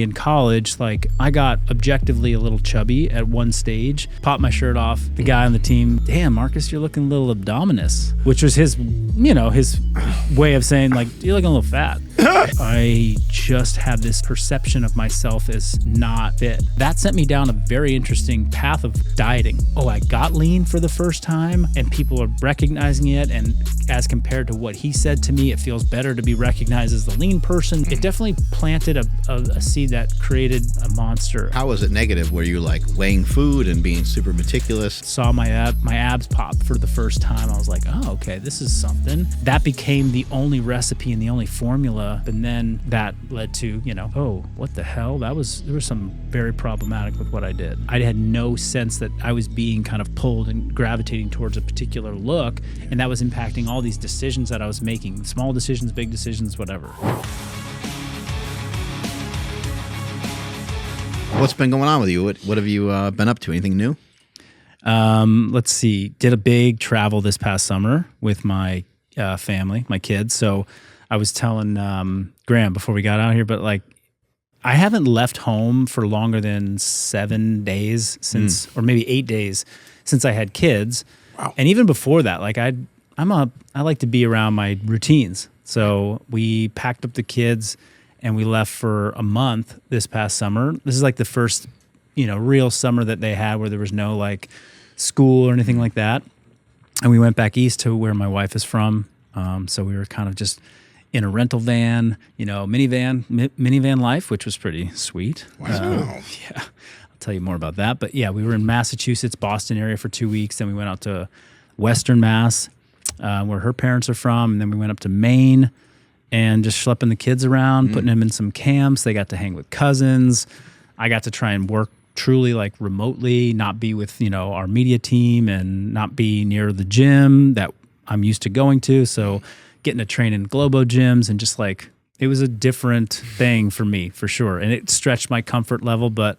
In college, like I got objectively a little chubby at one stage, popped my shirt off. The guy on the team, damn, Marcus, you're looking a little abdominous, which was his way of saying like, you're looking a little fat. I just had this perception of myself as not fit. That sent me down a very interesting path of dieting. Oh, I got lean for the first time and people are recognizing it. And as compared to what he said to me, it feels better to be recognized as the lean person. It definitely planted a seed that created a monster. How was it negative? Were you like weighing food and being super meticulous? Saw my abs pop for the first time. I was like, oh, okay, this is something. That became the only recipe and the only formula. And then that led to, oh, what the hell? There was some very problematic with what I did. I had no sense that I was being kind of pulled and gravitating towards a particular look. And that was impacting all these decisions that I was making. Small decisions, big decisions, whatever. What's been going on with you? What have you been up to? Anything new? Let's see. Did a big travel this past summer with my family, my kids. So I was telling Graham before we got out here, but like I haven't left home for longer than 7 days since, or maybe 8 days since I had kids. Wow. And even before that, like I like to be around my routines. So we packed up the kids and we left for a month this past summer. This is like the first, real summer that they had where there was no like school or anything like that. And we went back east to where my wife is from. So we were kind of just in a rental van, minivan life, which was pretty sweet. Wow. Yeah, I'll tell you more about that. But yeah, we were in Massachusetts, Boston area for 2 weeks. Then we went out to Western Mass, where her parents are from. And then we went up to Maine and just schlepping the kids around, putting them in some camps. They got to hang with cousins. I got to try and work truly like remotely, not be with, our media team and not be near the gym that I'm used to going to. So getting to train in Globo gyms and just like, it was a different thing for me for sure. And it stretched my comfort level, but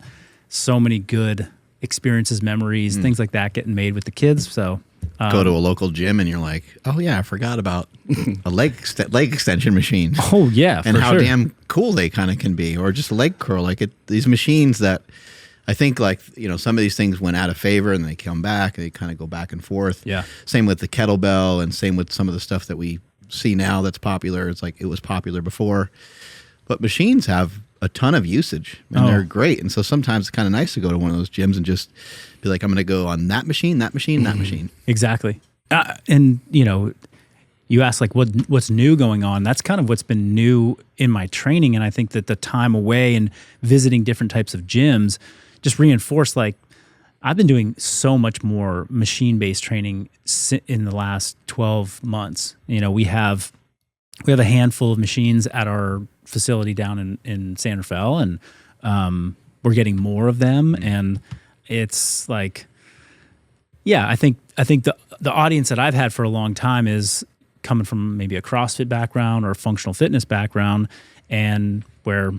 so many good experiences, memories, things like that getting made with the kids. So go to a local gym and you're like, oh yeah, I forgot about a leg extension machine. Oh yeah. And how damn cool they kind of can be, or just a leg curl. Like these machines that I think like, some of these things went out of favor and they come back, they kind of go back and forth. Yeah. Same with the kettlebell and same with some of the stuff that we see now that's popular. It's like it was popular before, but machines have a ton of usage and they're great. And so sometimes it's kind of nice to go to one of those gyms and just be like, I'm going to go on that machine, that machine, that machine. Exactly. And you ask like what's new going on. That's kind of what's been new in my training. And I think that the time away and visiting different types of gyms just reinforced like I've been doing so much more machine-based training in the last 12 months. We have a handful of machines at our facility down in San Rafael, and we're getting more of them. And it's like, yeah, I think the audience that I've had for a long time is coming from maybe a CrossFit background or a functional fitness background, and where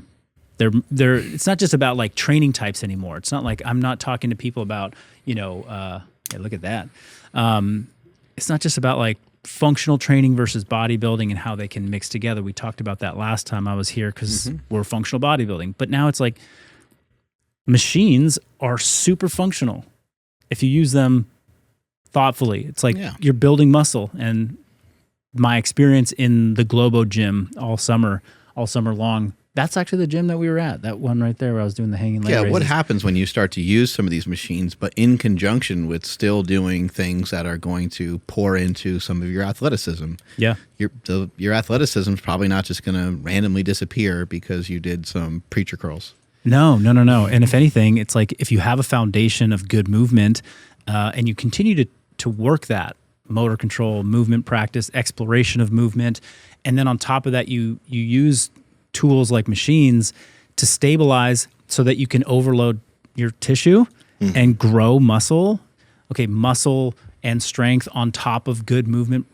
they're it's not just about like training types anymore. It's not like I'm not talking to people about, look at that. It's not just about like functional training versus bodybuilding and how they can mix together. We talked about that last time I was here because we're functional bodybuilding. But now it's like machines are super functional if you use them thoughtfully. It's like you're building muscle. And my experience in the Globo gym all summer long, that's actually the gym that we were at, that one right there where I was doing the hanging leg raises. What happens when you start to use some of these machines, but in conjunction with still doing things that are going to pour into some of your athleticism? Yeah. Your athleticism is probably not just going to randomly disappear because you did some preacher curls. No. And if anything, it's like if you have a foundation of good movement and you continue to work that, motor control, movement practice, exploration of movement, and then on top of that, you use tools like machines to stabilize so that you can overload your tissue and grow muscle. Okay, muscle and strength on top of good movement,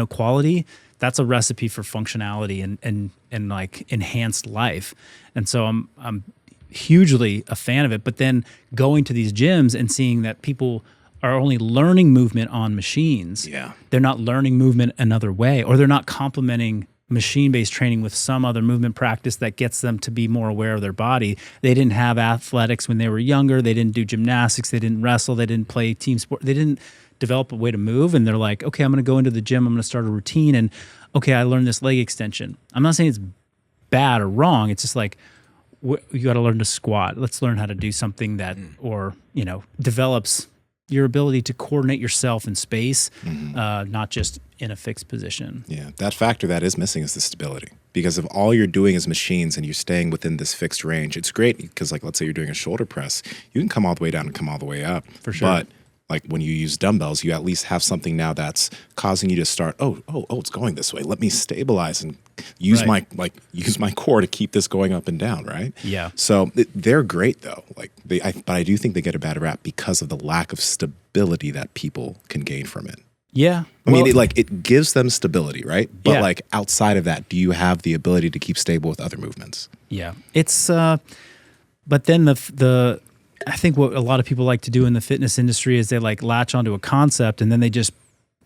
quality. That's a recipe for functionality and like enhanced life. And so I'm hugely a fan of it. But then going to these gyms and seeing that people are only learning movement on machines. Yeah. They're not learning movement another way, or they're not complementing machine-based training with some other movement practice that gets them to be more aware of their body. They didn't have athletics when they were younger. They didn't do gymnastics. They didn't wrestle. They didn't play team sport. They didn't develop a way to move. And they're like, okay, I'm going to go into the gym. I'm going to start a routine. And okay, I learned this leg extension. I'm not saying it's bad or wrong. It's just like, you got to learn to squat. Let's learn how to do something that, or, develops your ability to coordinate yourself in space, not just in a fixed position. Yeah, that factor that is missing is the stability. Because if all you're doing is machines and you're staying within this fixed range, it's great because, like, let's say you're doing a shoulder press, you can come all the way down and come all the way up. For sure. But like when you use dumbbells, you at least have something now that's causing you to start, oh, it's going this way. Let me stabilize and use my core to keep this going up and down, right? Yeah. So they're great though. But I do think they get a bad rap because of the lack of stability that people can gain from it. Yeah. I mean, it gives them stability, right? But like outside of that, do you have the ability to keep stable with other movements? Yeah. It's, but then I think what a lot of people like to do in the fitness industry is they like latch onto a concept and then they just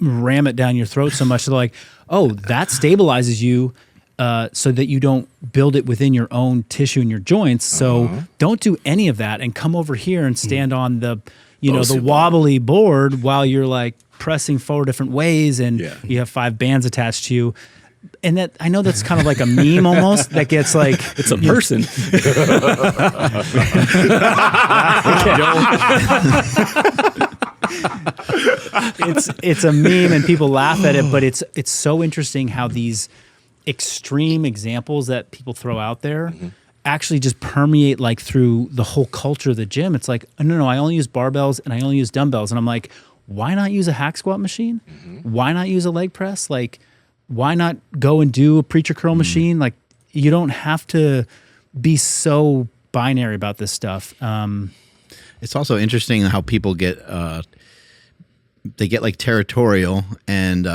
ram it down your throat so much. They're like, oh, that stabilizes you so that you don't build it within your own tissue and your joints. So don't do any of that and come over here and stand on the, the wobbly board while you're like pressing 4 different ways and you have 5 bands attached to you. And that, I know that's kind of like a meme almost that gets like, it's a person. It's a meme and people laugh at it, but it's so interesting how these extreme examples that people throw out there actually just permeate like through the whole culture of the gym. It's like, no, I only use barbells and I only use dumbbells. And I'm like, why not use a hack squat machine? Why not use a leg press? Like, why not go and do a preacher curl machine? Like, you don't have to be so binary about this stuff. It's also interesting how people get they get like territorial and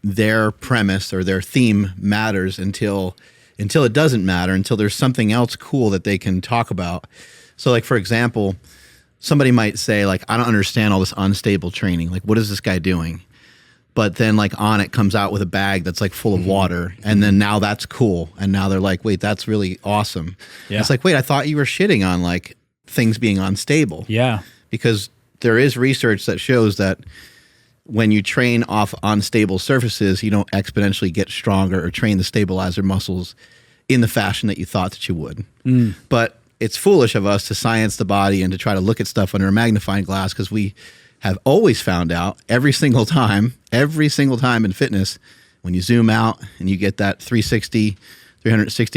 their premise or their theme matters until it doesn't matter, until there's something else cool that they can talk about. So like, for example, somebody might say like, I don't understand all this unstable training. Like, what is this guy doing? But then like on it comes out with a bag that's like full of water. And then now that's cool. And now they're like, wait, that's really awesome. Yeah. It's like, wait, I thought you were shitting on like things being unstable. Yeah. Because there is research that shows that when you train off unstable surfaces, you don't exponentially get stronger or train the stabilizer muscles in the fashion that you thought that you would. But it's foolish of us to science the body and to try to look at stuff under a magnifying glass, because we have always found out every single time in fitness, when you zoom out and you get that 360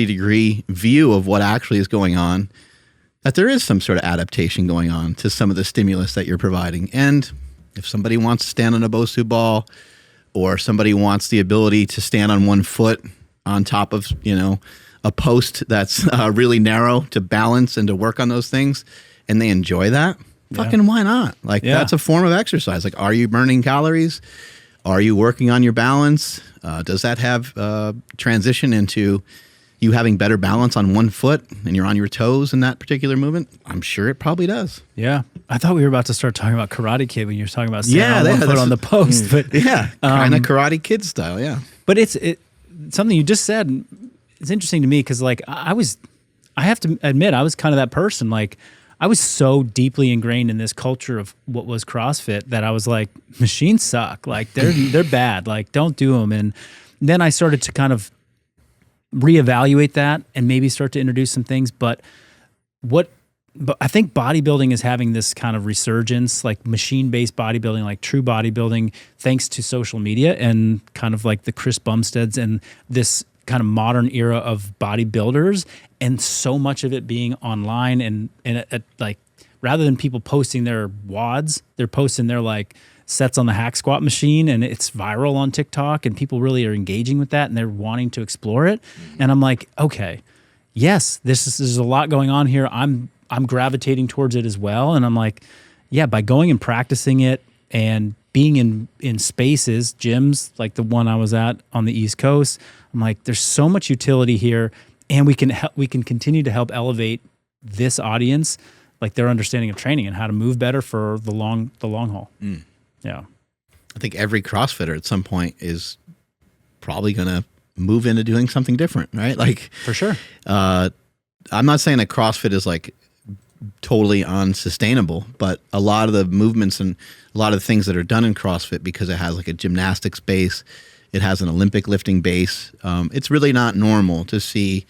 degree view of what actually is going on, that there is some sort of adaptation going on to some of the stimulus that you're providing. And if somebody wants to stand on a Bosu ball, or somebody wants the ability to stand on one foot on top of, a post that's really narrow to balance and to work on those things, and they enjoy that, fucking why not? Like, that's a form of exercise. Like, are you burning calories? Are you working on your balance? Does that have transition into you having better balance on one foot and you're on your toes in that particular movement? I'm sure it probably does. Yeah. I thought we were about to start talking about Karate Kid when you were talking about standing on one foot on the post. But kind of Karate Kid style, yeah. But it's something you just said. It's interesting to me because, like, I have to admit, I was kind of that person. Like, I was so deeply ingrained in this culture of what was CrossFit that I was like, machines suck. Like, they're bad. Like, don't do them. And then I started to kind of reevaluate that and maybe start to introduce some things. But I think bodybuilding is having this kind of resurgence, like machine-based bodybuilding, like true bodybuilding, thanks to social media and kind of like the Chris Bumsteads and this kind of modern era of bodybuilders, and so much of it being online and like, rather than people posting their WODs, they're posting their like sets on the hack squat machine, and it's viral on TikTok, and people really are engaging with that and they're wanting to explore it. And I'm like, okay, yes, there's a lot going on here. I'm gravitating towards it as well. And I'm like, yeah, by going and practicing it and being in spaces, gyms like the one I was at on the East Coast, I'm like, there's so much utility here, and we can continue to help elevate this audience, like their understanding of training and how to move better for the long haul. Yeah. I think every CrossFitter at some point is probably going to move into doing something different, right? Like For sure. I'm not saying that CrossFit is like totally unsustainable, but a lot of the movements and a lot of the things that are done in CrossFit, because it has like a gymnastics base, it has an Olympic lifting base. It's really not normal to see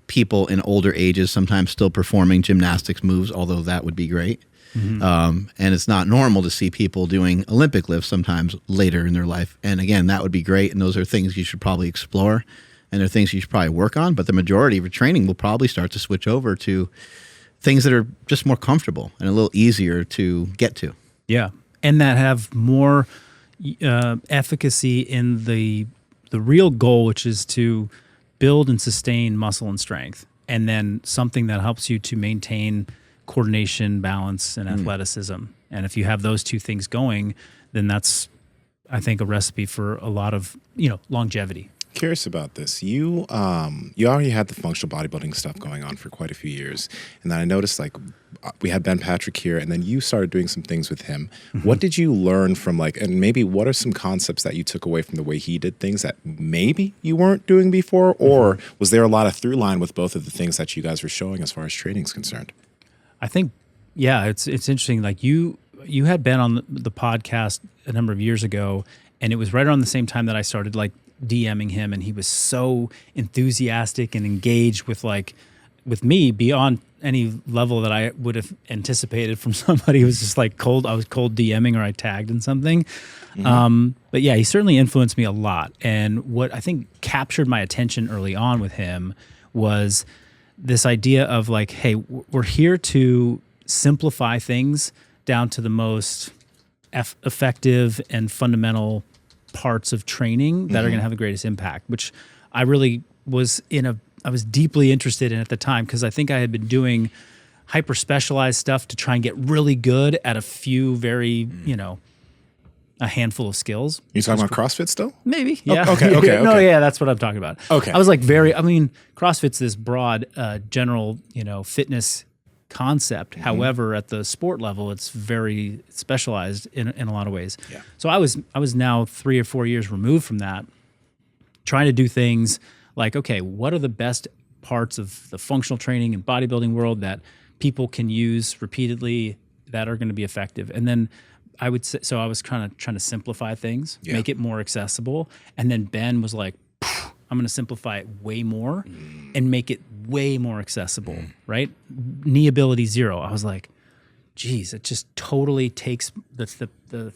people in older ages sometimes still performing gymnastics moves, although that would be great. And it's not normal to see people doing Olympic lifts sometimes later in their life. And again, that would be great. And those are things you should probably explore, and they're things you should probably work on. But the majority of your training will probably start to switch over to things that are just more comfortable and a little easier to get to. Yeah. And that have more efficacy in the real goal, which is to build and sustain muscle and strength. And then something that helps you to maintain coordination, balance, and athleticism. And if you have those two things going, then that's, I think, a recipe for a lot of, longevity. Curious about this. You already had the functional bodybuilding stuff going on for quite a few years, and then I noticed like we had Ben Patrick here, and then you started doing some things with him. What did you learn from and maybe what are some concepts that you took away from the way he did things that maybe you weren't doing before, or was there a lot of through line with both of the things that you guys were showing as far as training is concerned? I think, yeah, it's interesting. Like you had Ben on the podcast a number of years ago, and it was right around the same time that I started like DMing him, and he was so enthusiastic and engaged with me beyond any level that I would have anticipated from somebody who was just like cold. I was cold DMing, or I tagged in something. But yeah, he certainly influenced me a lot. And what I think captured my attention early on with him was this idea of like, hey, we're here to simplify things down to the most effective and fundamental parts of training that are going to have the greatest impact, which I really was I was deeply interested in at the time, because I think I had been doing hyper specialized stuff to try and get really good at a few very, a handful of skills. You talking about CrossFit still? Maybe. Yeah. Okay. No, yeah, that's what I'm talking about. Okay. I was like CrossFit's this broad, general, fitness concept. However, at the sport level, it's very specialized in a lot of ways. Yeah. So I was now 3 or 4 years removed from that, trying to do things like, okay, what are the best parts of the functional training and bodybuilding world that people can use repeatedly that are going to be effective? And then I would say, so I was trying to simplify things, make it more accessible. And then Ben was like, I'm going to simplify it way more and make it way more accessible, right? Knee ability 0. I was like, geez, it just totally takes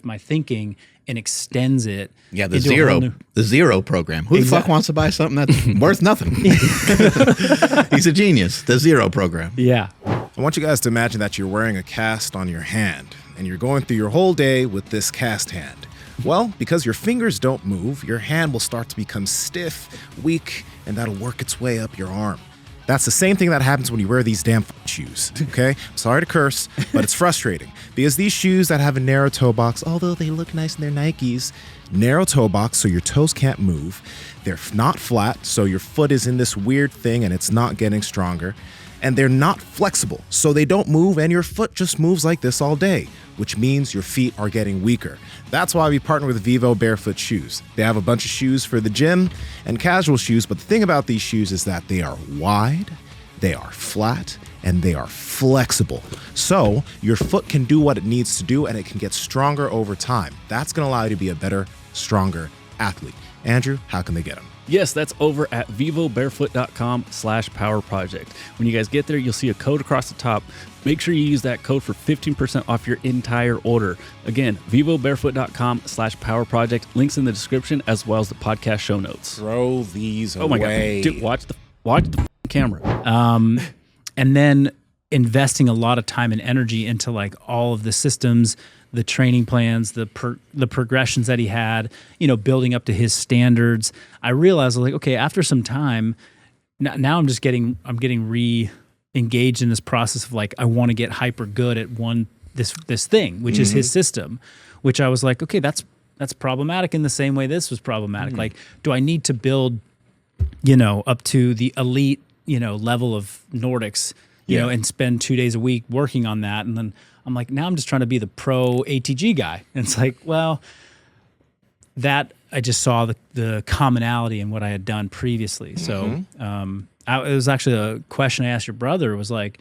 my thinking and extends it. Yeah, the zero program. Who the fuck wants to buy something that's worth nothing? He's a genius. The zero program. Yeah. I want you guys to imagine that you're wearing a cast on your hand, and you're going through your whole day with this cast hand. Well, because your fingers don't move, your hand will start to become stiff, weak, and that'll work its way up your arm. That's the same thing that happens when you wear these damn shoes, okay? I'm sorry to curse, but it's frustrating. Because these shoes that have a narrow toe box, although they look nice and they're Nikes, narrow toe box so your toes can't move. They're not flat, so your foot is in this weird thing and it's not getting stronger. And they're not flexible, so they don't move and your foot just moves like this all day, which means your feet are getting weaker. That's why we partner with Vivo Barefoot Shoes. They have a bunch of shoes for the gym and casual shoes, but the thing about these shoes is that they are wide, they are flat, and they are flexible. So your foot can do what it needs to do and it can get stronger over time. That's gonna allow you to be a better, stronger athlete. Andrew, how can they get them? Yes, that's over at vivobarefoot.com/powerproject. When you guys get there, you'll see a code across the top. Make sure you use that code for 15% off your entire order. Again, vivobarefoot.com/powerproject. Links in the description as well as the podcast show notes. Throw these away. Oh my God. Dude, watch the camera. And then investing a lot of time and energy into like all of the systems, the training plans, the progressions that he had, building up to his standards. I realized like, okay, after some time, now I'm getting re-engaged in this process of like, I want to get hyper good at this thing, which is his system, which I was like, okay, that's problematic in the same way this was problematic. Like, do I need to build, up to the elite, level of Nordics, and spend 2 days a week working on that? And then I'm like, now I'm just trying to be the pro ATG guy. And it's like, well, that I just saw the commonality in what I had done previously. So it was actually a question I asked your brother, was like,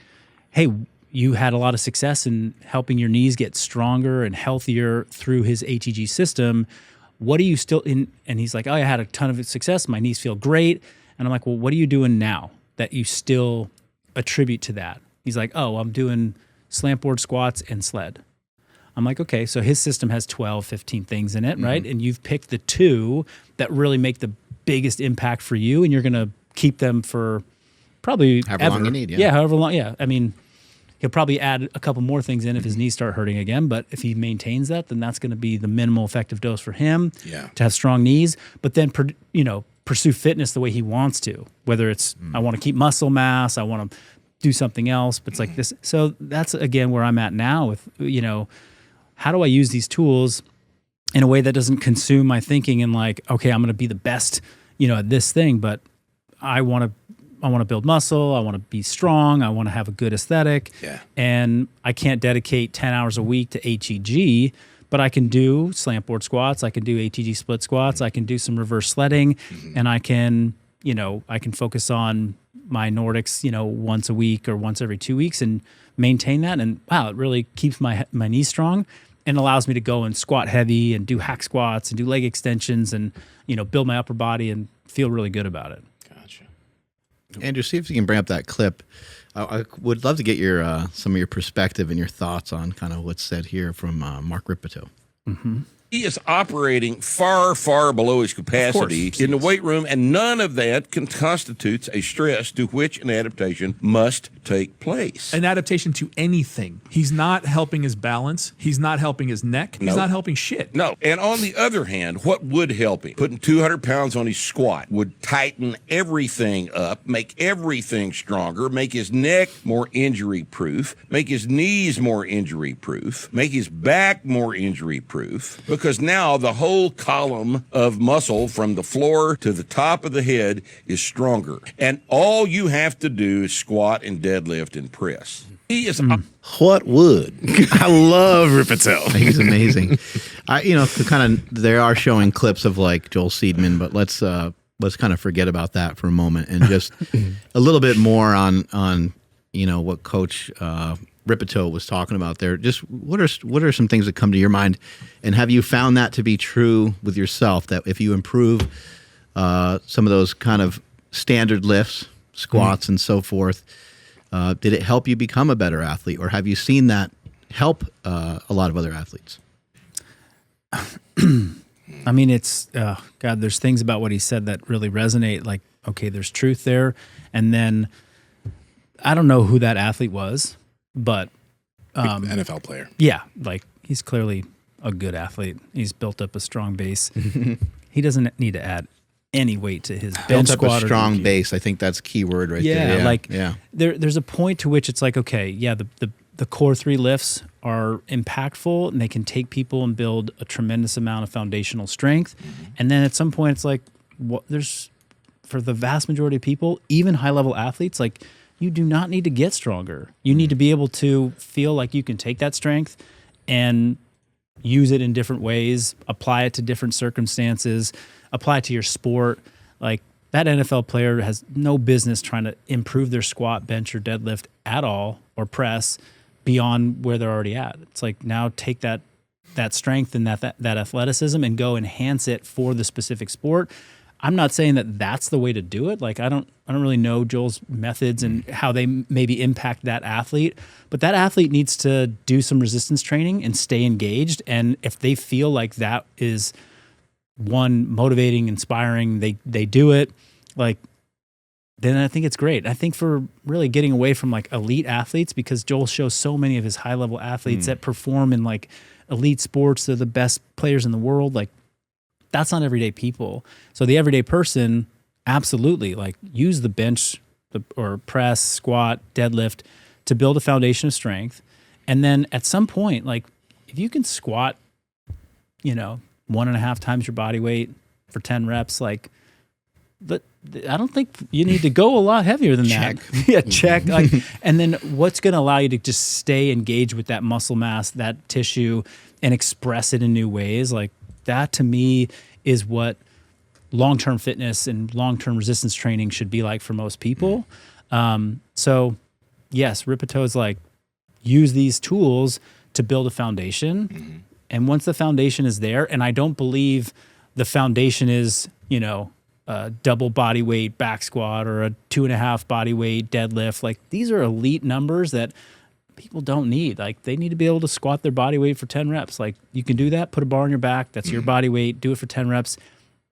hey, you had a lot of success in helping your knees get stronger and healthier through his HEG system. What are you still in? And he's like, oh, I had a ton of success. My knees feel great. And I'm like, well, what are you doing now that you still attribute to that? He's like, oh, I'm doing slant board squats and sled. I'm like, okay, so his system has 12, 15 things in it, right? And you've picked the two that really make the biggest impact for you, and you're going to keep them for probably However long you need, Yeah, however long, yeah. I mean, he'll probably add a couple more things in if his knees start hurting again, but if he maintains that, then that's going to be the minimal effective dose for him to have strong knees, but then, pursue fitness the way he wants to, whether it's, I want to keep muscle mass, I want to do something else, but it's like this. So that's, again, where I'm at now with, how do I use these tools in a way that doesn't consume my thinking and like, okay, I'm going to be the best, at this thing, but I want to build muscle. I want to be strong. I want to have a good aesthetic. Yeah. And I can't dedicate 10 hours a week to HEG, but I can do slant board squats. I can do HEG split squats. I can do some reverse sledding, and I can focus on my Nordics, once a week or once every 2 weeks and maintain that. And wow, it really keeps my knees strong and allows me to go and squat heavy and do hack squats and do leg extensions and, build my upper body and feel really good about it. Gotcha. Andrew, see if you can bring up that clip. I would love to get your some of your perspective and your thoughts on kind of what's said here from Mark Ripito. He is operating far, far below his capacity in the weight room, and none of that constitutes a stress to which an adaptation must take place. An adaptation to anything. He's not helping his balance. He's not helping his neck. He's not helping shit. No. And on the other hand, what would help him? Putting 200 pounds on his squat would tighten everything up, make everything stronger, make his neck more injury-proof, make his knees more injury-proof, make his back more injury-proof, because now the whole column of muscle from the floor to the top of the head is stronger. And all you have to do is squat and deadlift and press. He is What would? I love Ripito. He's amazing. They are showing clips of like Joel Seedman, but let's kind of forget about that for a moment and just a little bit more on what Coach Ripito was talking about there. Just what are some things that come to your mind, and have you found that to be true with yourself, that if you improve some of those kind of standard lifts, squats and so forth, did it help you become a better athlete, or have you seen that help a lot of other athletes? I mean, it's God, there's things about what he said that really resonate, like, okay, there's truth there. And then I don't know who that athlete was, but NFL player. yeah, like he's clearly a good athlete. He's built up a strong base. He doesn't need to add any weight to his bench Built up squat a or strong DQ. base. I think that's key word right there. There's a point to which it's like, okay, yeah, the core three lifts are impactful and they can take people and build a tremendous amount of foundational strength. And then at some point it's like, for the vast majority of people, even high level athletes, like, you do not need to get stronger. You need to be able to feel like you can take that strength and use it in different ways, apply it to different circumstances, apply it to your sport. Like, that NFL player has no business trying to improve their squat, bench, or deadlift at all, or press beyond where they're already at. It's like, now take that strength and that athleticism and go enhance it for the specific sport. I'm not saying that that's the way to do it. Like, I don't really know Joel's methods and how they maybe impact that athlete, but that athlete needs to do some resistance training and stay engaged. And if they feel like that is one motivating, inspiring, they do it, like, then I think it's great. I think for really getting away from like elite athletes, because Joel shows so many of his high level athletes that perform in like elite sports, they're the best players in the world. Like, that's not everyday people. So the everyday person, absolutely, like, use the bench or press, squat, deadlift to build a foundation of strength. And then at some point, like, if you can squat, 1.5 times your body weight for 10 reps, like, but I don't think you need to go a lot heavier than that. Yeah, check. Like, and then what's going to allow you to just stay engaged with that muscle mass, that tissue, and express it in new ways? Like, that to me is what long-term fitness and long-term resistance training should be like for most people. So yes, Rippetoe is like, use these tools to build a foundation. And once the foundation is there, and I don't believe the foundation is, you know, a double body weight back squat or a 2.5 body weight deadlift. Like, these are elite numbers that people don't need. Like, they need to be able to squat their body weight for 10 reps. Like, you can do that, put a bar on your back. That's your body weight. Do it for 10 reps.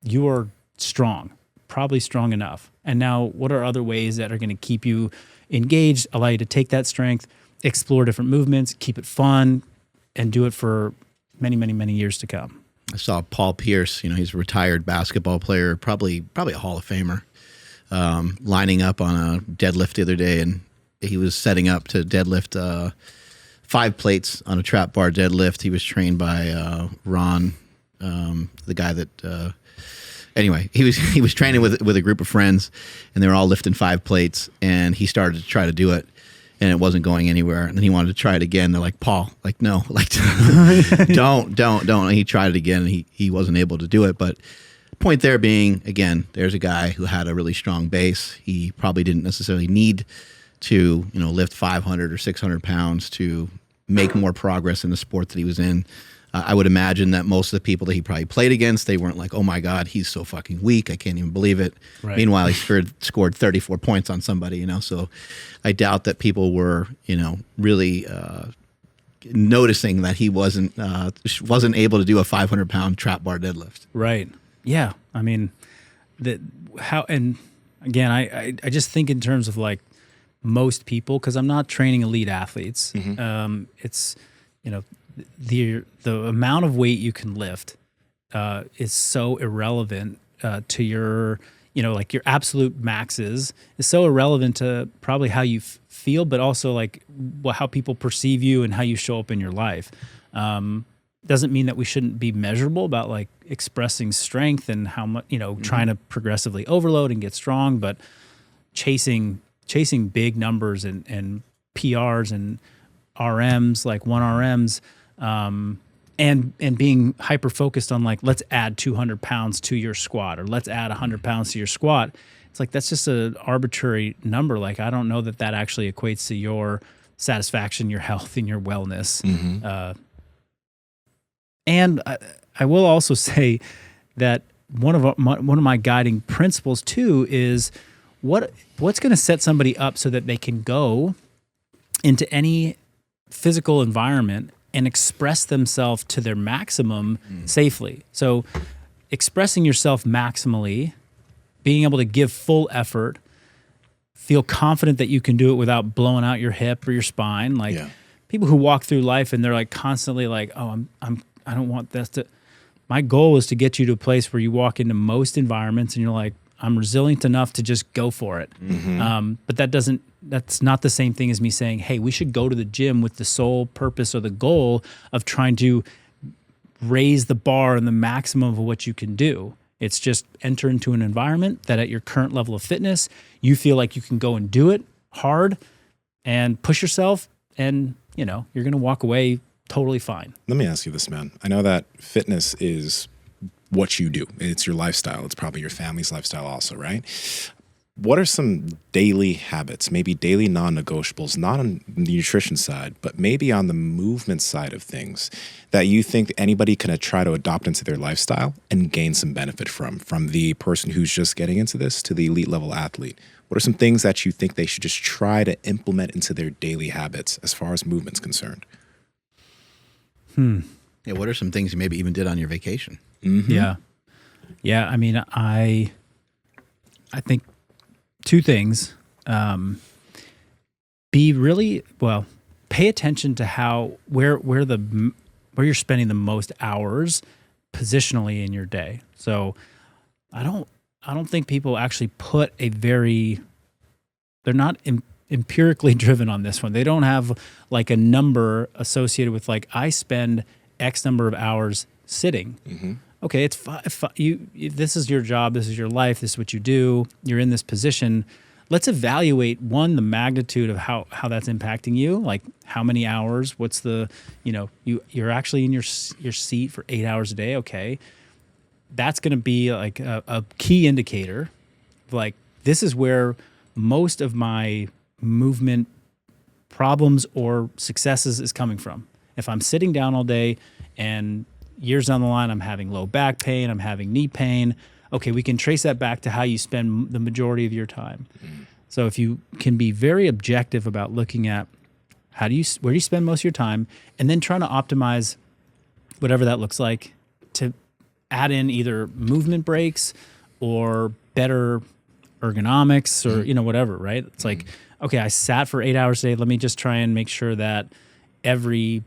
You are strong, probably strong enough. And now, what are other ways that are going to keep you engaged, allow you to take that strength, explore different movements, keep it fun, and do it for many, many, many years to come? I saw Paul Pierce, you know, he's a retired basketball player, probably a Hall of Famer, lining up on a deadlift the other day, and he was setting up to deadlift 5 plates on a trap bar deadlift. He was trained by Ron, the guy that anyway, he was training with a group of friends, and they were all lifting 5 plates, and he started to try to do it, and it wasn't going anywhere. And then he wanted to try it again. They're like, Paul, like, no, like, don't. And he tried it again, and he wasn't able to do it. But point there being, again, there's a guy who had a really strong base. He probably didn't necessarily need to, you know, lift 500 or 600 pounds to make more progress in the sport that he was in. I would imagine that most of the people that he probably played against, they weren't like, oh my God, he's so fucking weak, I can't even believe it. Right. Meanwhile, he scored 34 points on somebody, you know. So I doubt that people were, you know, really noticing that he wasn't able to do a 500-pound trap bar deadlift. Right. Yeah. I mean, and again, I just think in terms of like most people, because I'm not training elite athletes. It's, you know, the amount of weight you can lift is so irrelevant to your, you know, like your absolute maxes is so irrelevant to probably how you feel, but also like how people perceive you and how you show up in your life. Doesn't mean that we shouldn't be measurable about like expressing strength and how much, you know, trying to progressively overload and get strong, but chasing big numbers and PRs and RMs, like 1 RMs, and being hyper focused on like, let's add 200 pounds to your squat, or let's add 100 pounds to your squat. It's like, that's just an arbitrary number. Like, I don't know that actually equates to your satisfaction, your health, and your wellness. And I will also say that one of my guiding principles too is what's going to set somebody up so that they can go into any physical environment and express themselves to their maximum safely. So expressing yourself maximally, being able to give full effort, feel confident that you can do it without blowing out your hip or your spine. Like people who walk through life and they're like constantly like, oh, I don't want this to. My goal is to get you to a place where you walk into most environments and you're like, I'm resilient enough to just go for it. But that's not the same thing as me saying, hey, we should go to the gym with the sole purpose or the goal of trying to raise the bar and the maximum of what you can do. It's just enter into an environment that at your current level of fitness, you feel like you can go and do it hard and push yourself, and you know, you're going to walk away totally fine. Let me ask you this, man. I know that fitness is what you do. It's your lifestyle. It's probably your family's lifestyle also, right? What are some daily habits, maybe daily non-negotiables, not on the nutrition side, but maybe on the movement side of things that you think anybody can try to adopt into their lifestyle and gain some benefit from the person who's just getting into this to the elite level athlete? What are some things that you think they should just try to implement into their daily habits as far as movement's concerned? Yeah, what are some things you maybe even did on your vacation? Yeah. I mean, I think 2 things. Pay attention to where you're spending the most hours positionally in your day. So I don't think people actually put they're not empirically driven on this one. They don't have like a number associated with like, I spend X number of hours sitting. Okay, it's this is your job, this is your life, this is what you do, you're in this position. Let's evaluate, one, the magnitude of how that's impacting you, like how many hours, what's the, you know, you're actually in your seat for 8 hours a day, okay. that's going to be like a key indicator. Like, this is where most of my movement problems or successes is coming from. If I'm sitting down all day and years down the line, I'm having low back pain, I'm having knee pain. Okay, we can trace that back to how you spend the majority of your time. So if you can be very objective about looking at where do you spend most of your time, and then trying to optimize whatever that looks like to add in either movement breaks or better ergonomics or, whatever, right? It's like, okay, I sat for 8 hours a day. Let me just try and make sure that every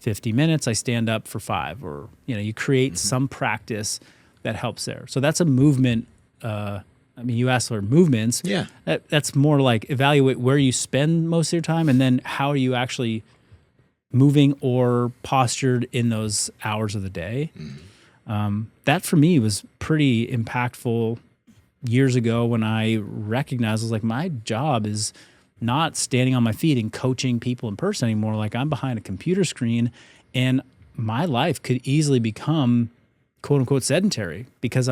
50 minutes I stand up for 5, or, you create some practice that helps there. So that's a movement. You asked for movements. Yeah. That's more like evaluate where you spend most of your time, and then how are you actually moving or postured in those hours of the day. That for me was pretty impactful years ago when I recognized, I was like, my job is not standing on my feet and coaching people in person anymore. Like, I'm behind a computer screen, and my life could easily become quote unquote sedentary because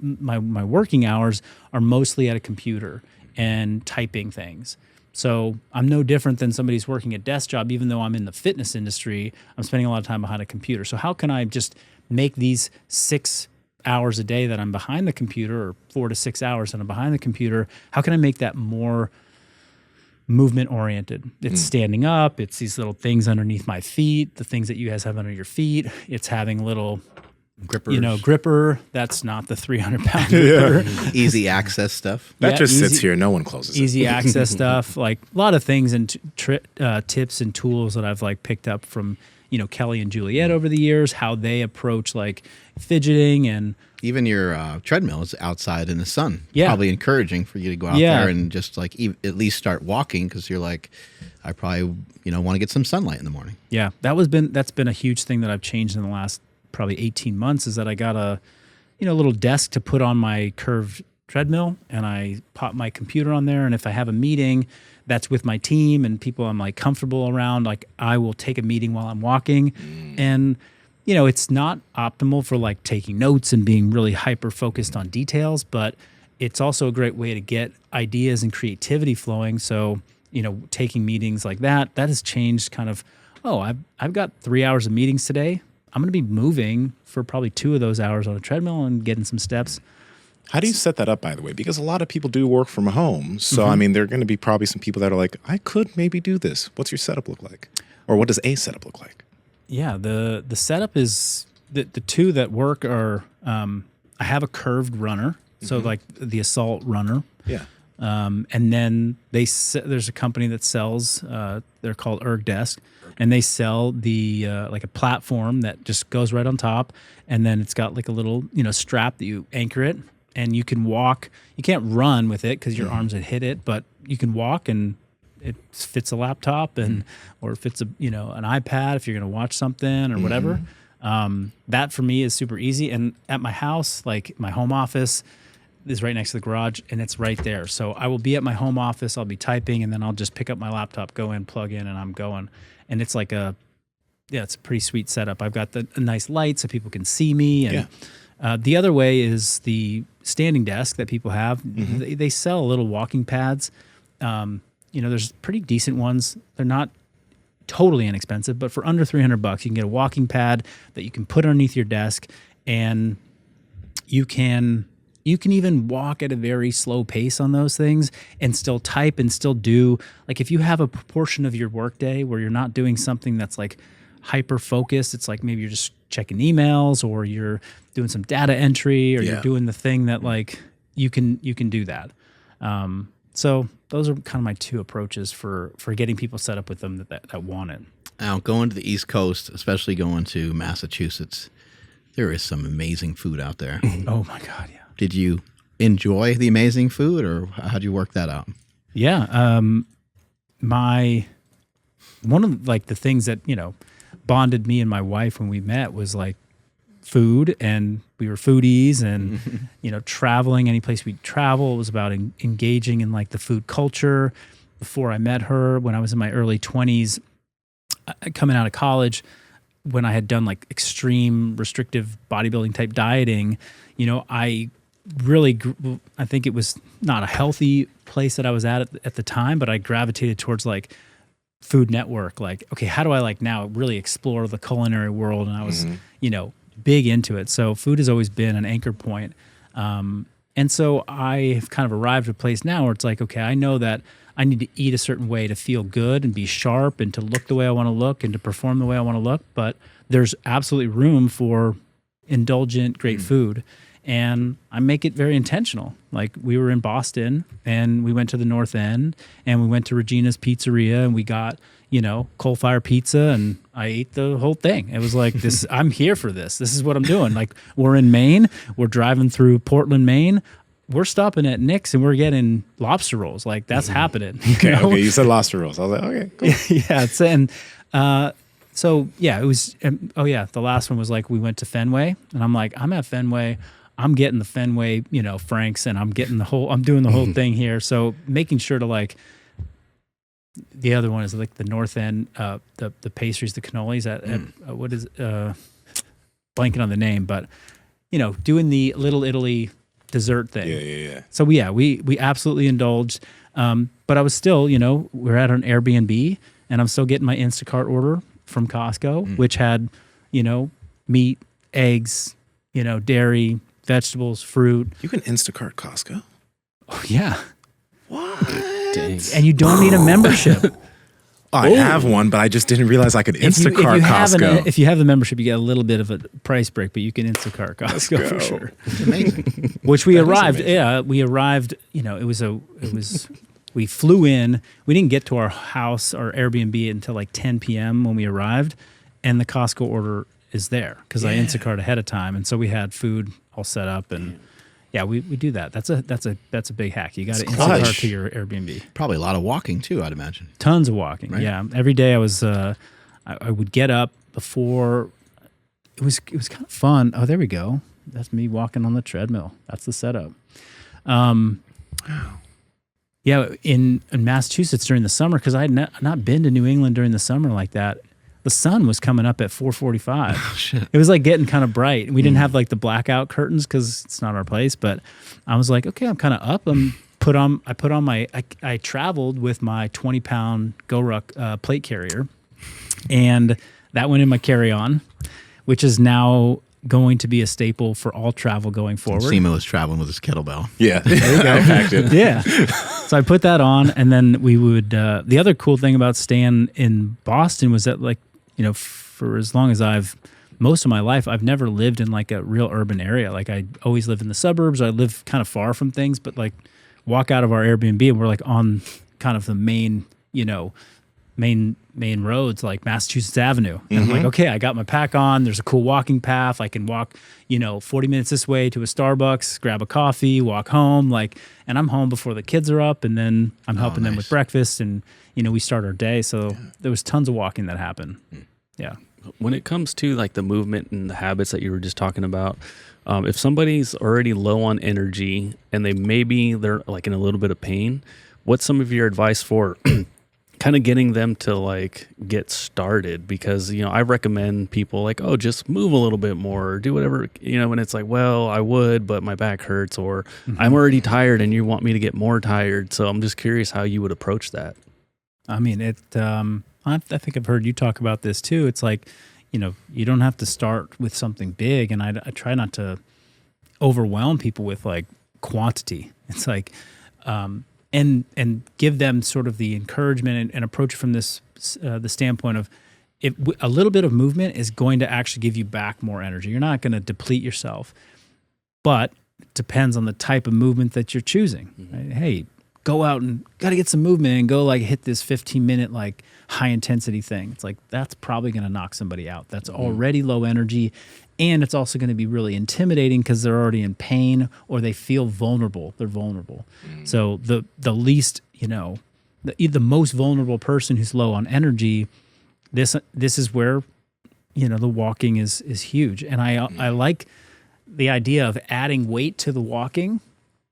my working hours are mostly at a computer and typing things. So I'm no different than somebody who's working a desk job. Even though I'm in the fitness industry, I'm spending a lot of time behind a computer. So how can I just make these 6 hours a day that I'm behind the computer, or 4 to 6 hours that I'm behind the computer, how can I make that more movement oriented? It's standing up. It's these little things underneath my feet, the things that you guys have under your feet. It's having little Grippers. Gripper. That's not the 300-pound gripper. Easy access stuff. That just easy- sits here. No one closes it. Easy access stuff, like a lot of things and tips and tools that I've like picked up from, Kelly and Juliet over the years, how they approach like fidgeting and Even your treadmill is outside in the sun. Yeah. Probably encouraging for you to go out Yeah. there and just like at least start walking, because you're like, I probably want to get some sunlight in the morning. yeah, that's been a huge thing that I've changed in the last probably 18 months, is that I got a little desk to put on my curved treadmill, and I pop my computer on there, and if I have a meeting that's with my team and people I'm like comfortable around, like I will take a meeting while I'm walking. And it's not optimal for like taking notes and being really hyper focused on details, but it's also a great way to get ideas and creativity flowing. So, taking meetings like that has changed kind of, I've got 3 hours of meetings today. I'm going to be moving for probably 2 of those hours on a treadmill and getting some steps. How do you set that up, by the way? Because a lot of people do work from home. So, there are going to be probably some people that are like, I could maybe do this. What's your setup look like? Or what does a setup look like? Yeah, the setup is the two that work are, I have a curved runner, so like the Assault runner. Yeah. And then there's a company that sells, they're called ErgDesk, and they sell the like a platform that just goes right on top, and then it's got like a little strap that you anchor it, and you can walk. You can't run with it because your arms would hit it, but you can walk, and it fits a laptop and or it fits an iPad if you're going to watch something or whatever. That for me is super easy. And at my house, like my home office is right next to the garage, and it's right there. So I will be at my home office, I'll be typing, and then I'll just pick up my laptop, go in, plug in, and I'm going. And it's like it's a pretty sweet setup. I've got a nice light so people can see me. And the other way is the standing desk that people have. They sell little walking pads. There's pretty decent ones. They're not totally inexpensive, but for under $300, you can get a walking pad that you can put underneath your desk, and you can even walk at a very slow pace on those things and still type and still do, like if you have a proportion of your workday where you're not doing something that's like hyper focused, it's like maybe you're just checking emails or you're doing some data entry or you're doing the thing that like you can do that. So those are kind of my two approaches for getting people set up with them that want it. Now, going to the East Coast, especially going to Massachusetts, there is some amazing food out there. Oh my God, yeah. Did you enjoy the amazing food, or how'd you work that out? Yeah. One of like the things that, bonded me and my wife when we met was like food, and we were foodies, and, traveling any place we'd travel. It was about engaging in like the food culture. Before I met her, when I was in my early 20s, coming out of college, when I had done like extreme restrictive bodybuilding type dieting, you know, I really, I think it was not a healthy place that I was at the time, but I gravitated towards like Food Network. Like, okay, how do I like now really explore the culinary world? And I was, you know, big into it. So food has always been an anchor point. And so I have kind of arrived at a place now where it's like, okay, I know that I need to eat a certain way to feel good and be sharp and to look the way I want to look and to perform the way I want to look. But there's absolutely room for indulgent, great food. And I make it very intentional. Like we were in Boston and we went to the North End and we went to Regina's Pizzeria and we got, you know, coal fire pizza and I ate the whole thing. It was like this, I'm here for this. This is what I'm doing. Like we're in Maine, we're driving through Portland, Maine. We're stopping at Nick's and we're getting lobster rolls. Like that's happening. You know? Okay, you said lobster rolls. I was like, okay, cool. Yeah. So yeah, it was, the last one was like, we went to Fenway and I'm like, I'm at Fenway. I'm getting the Fenway, you know, Franks, and I'm doing the whole thing here. So making sure to like, the other one is like the North End, the pastries, the cannolis what is, blanking on the name, but you know, doing the Little Italy dessert thing. Yeah. So we absolutely indulged. But I was still, you know, we're at an Airbnb and I'm still getting my Instacart order from Costco, which had, you know, meat, eggs, you know, dairy, vegetables, fruit. You can Instacart Costco? Oh, yeah. What? Dang. And you don't need a membership. I have one, but I just didn't realize I could Instacart Costco. If you have the membership, you get a little bit of a price break, but you can Instacart Costco for sure. It's amazing. Which we arrived, you know, we flew in. We didn't get to our house, our Airbnb until like 10 p.m. when we arrived, and the Costco order is there because I Instacart ahead of time. And so we had food all set up and we do that. That's a big hack. You got to Instacart to your Airbnb. Probably a lot of walking too, I'd imagine. Tons of walking. Right. Yeah. Every day I was, I would get up before it was kind of fun. Oh, there we go. That's me walking on the treadmill. That's the setup. Yeah. In Massachusetts during the summer, cause I had not been to New England during the summer like that. The sun was coming up at 4:45. Oh, shit. It was like getting kind of bright. We didn't have like the blackout curtains because it's not our place. But I was like, okay, I'm kind of up. I traveled with my 20-pound GoRuck plate carrier, and that went in my carry-on, which is now going to be a staple for all travel going forward. Nsima was traveling with his kettlebell. Yeah, I packed it. Yeah. So I put that on, and then we would. The other cool thing about staying in Boston was that, like, you know, for as long as most of my life, I've never lived in like a real urban area. Like I always live in the suburbs. I live kind of far from things, but like walk out of our Airbnb and we're like on kind of the main, you know, main roads like Massachusetts Avenue. And I'm like, okay, I got my pack on. There's a cool walking path. I can walk, you know, 40 minutes this way to a Starbucks, grab a coffee, walk home. Like, and I'm home before the kids are up, and then I'm helping them with breakfast, and you know, we start our day. So there was tons of walking that happened. Yeah. When it comes to like the movement and the habits that you were just talking about, if somebody's already low on energy and they're like in a little bit of pain, what's some of your advice for kind of getting them to like get started? Because, you know, I recommend people like, oh, just move a little bit more or do whatever, you know, and it's like, well, I would, but my back hurts, or I'm already tired and you want me to get more tired. So I'm just curious how you would approach that. I mean, I think I've heard you talk about this too. It's like, you know, you don't have to start with something big, and I try not to overwhelm people with like quantity. It's like, and give them sort of the encouragement and approach from this the standpoint of a little bit of movement is going to actually give you back more energy. You're not going to deplete yourself, but it depends on the type of movement that you're choosing. Right? Hey, go out and got to get some movement and go like hit this 15-minute like high intensity thing. It's like that's probably going to knock somebody out. That's already low energy, and it's also going to be really intimidating because they're already in pain or they feel vulnerable. They're vulnerable. So the least, you know, the most vulnerable person who's low on energy, this is where, you know, the walking is huge. And I like the idea of adding weight to the walking,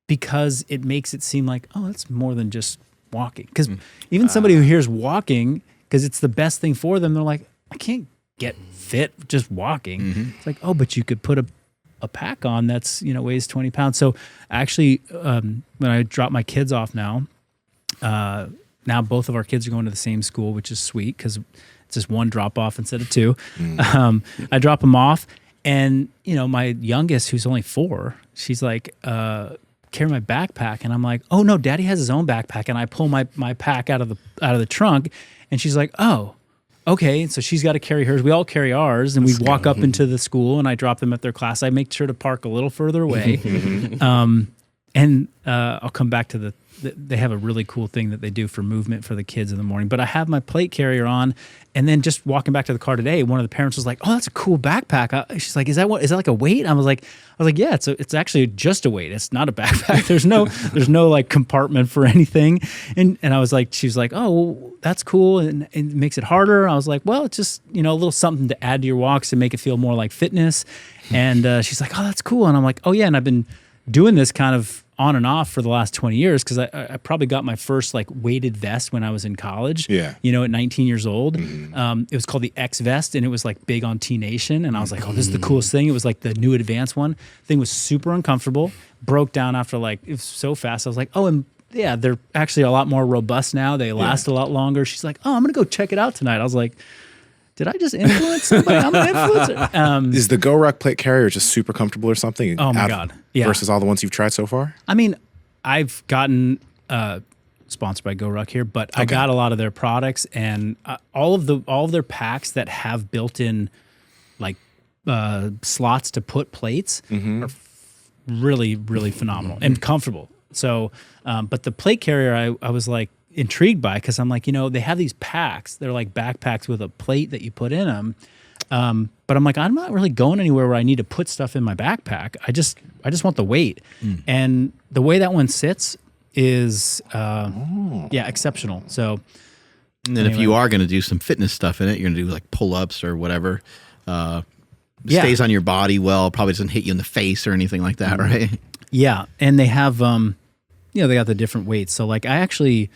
because it makes it seem like, oh, it's more than just walking. Because even somebody who hears walking, because it's the best thing for them, they're like, I can't get fit just walking. It's like, oh, but you could put a pack on that's, weighs 20 pounds. So actually, when I drop my kids off now both of our kids are going to the same school, which is sweet because it's just one drop off instead of two. I drop them off, and my youngest, who's only 4, she's like, carry my backpack, and I'm like, oh no, Daddy has his own backpack, and I pull my pack out of the trunk, and she's like, oh, okay. And so she's got to carry hers. We all carry ours, and we walk up into the school, and I drop them at their class. I make sure to park a little further away, and I'll come back to they have a really cool thing that they do for movement for the kids in the morning. But I have my plate carrier on, and then just walking back to the car today, one of the parents was like, "Oh, that's a cool backpack." She's like, "Is that like a weight?" I was like, "Yeah, it's actually just a weight. It's not a backpack. There's no like compartment for anything." And I was like, she was like, "Oh, well, that's cool, and it makes it harder." I was like, "Well, it's just a little something to add to your walks and make it feel more like fitness." And she's like, "Oh, that's cool." And I'm like, "Oh yeah," and I've been doing this kind of on and off for the last 20 years because I probably got my first like weighted vest when I was in college. Yeah. At 19 years old. It was called the X Vest, and it was like big on T Nation. And I was like, oh, this is the coolest thing. It was like the new advanced one. Thing was super uncomfortable. Broke down after it was so fast. I was like, oh, and yeah, they're actually a lot more robust now. They last a lot longer. She's like, oh, I'm gonna go check it out tonight. I was like, did I just influence somebody? I'm an influencer. Is the GoRuck plate carrier just super comfortable or something? Oh my God. Yeah. Versus all the ones you've tried so far? I mean, I've gotten sponsored by GoRuck here, but I got a lot of their products, and all of their packs that have built-in like slots to put plates are really, really phenomenal and comfortable. So, but the plate carrier, I was like intrigued by because I'm like, they have these packs. They're like backpacks with a plate that you put in them. But I'm like, I'm not really going anywhere where I need to put stuff in my backpack. I just want the weight. And the way that one sits is, exceptional. So, and then if you are going to do some fitness stuff in it, you're going to do like pull-ups or whatever. Stays on your body well, probably doesn't hit you in the face or anything like that, right? Yeah. And they have, they got the different weights. So like they've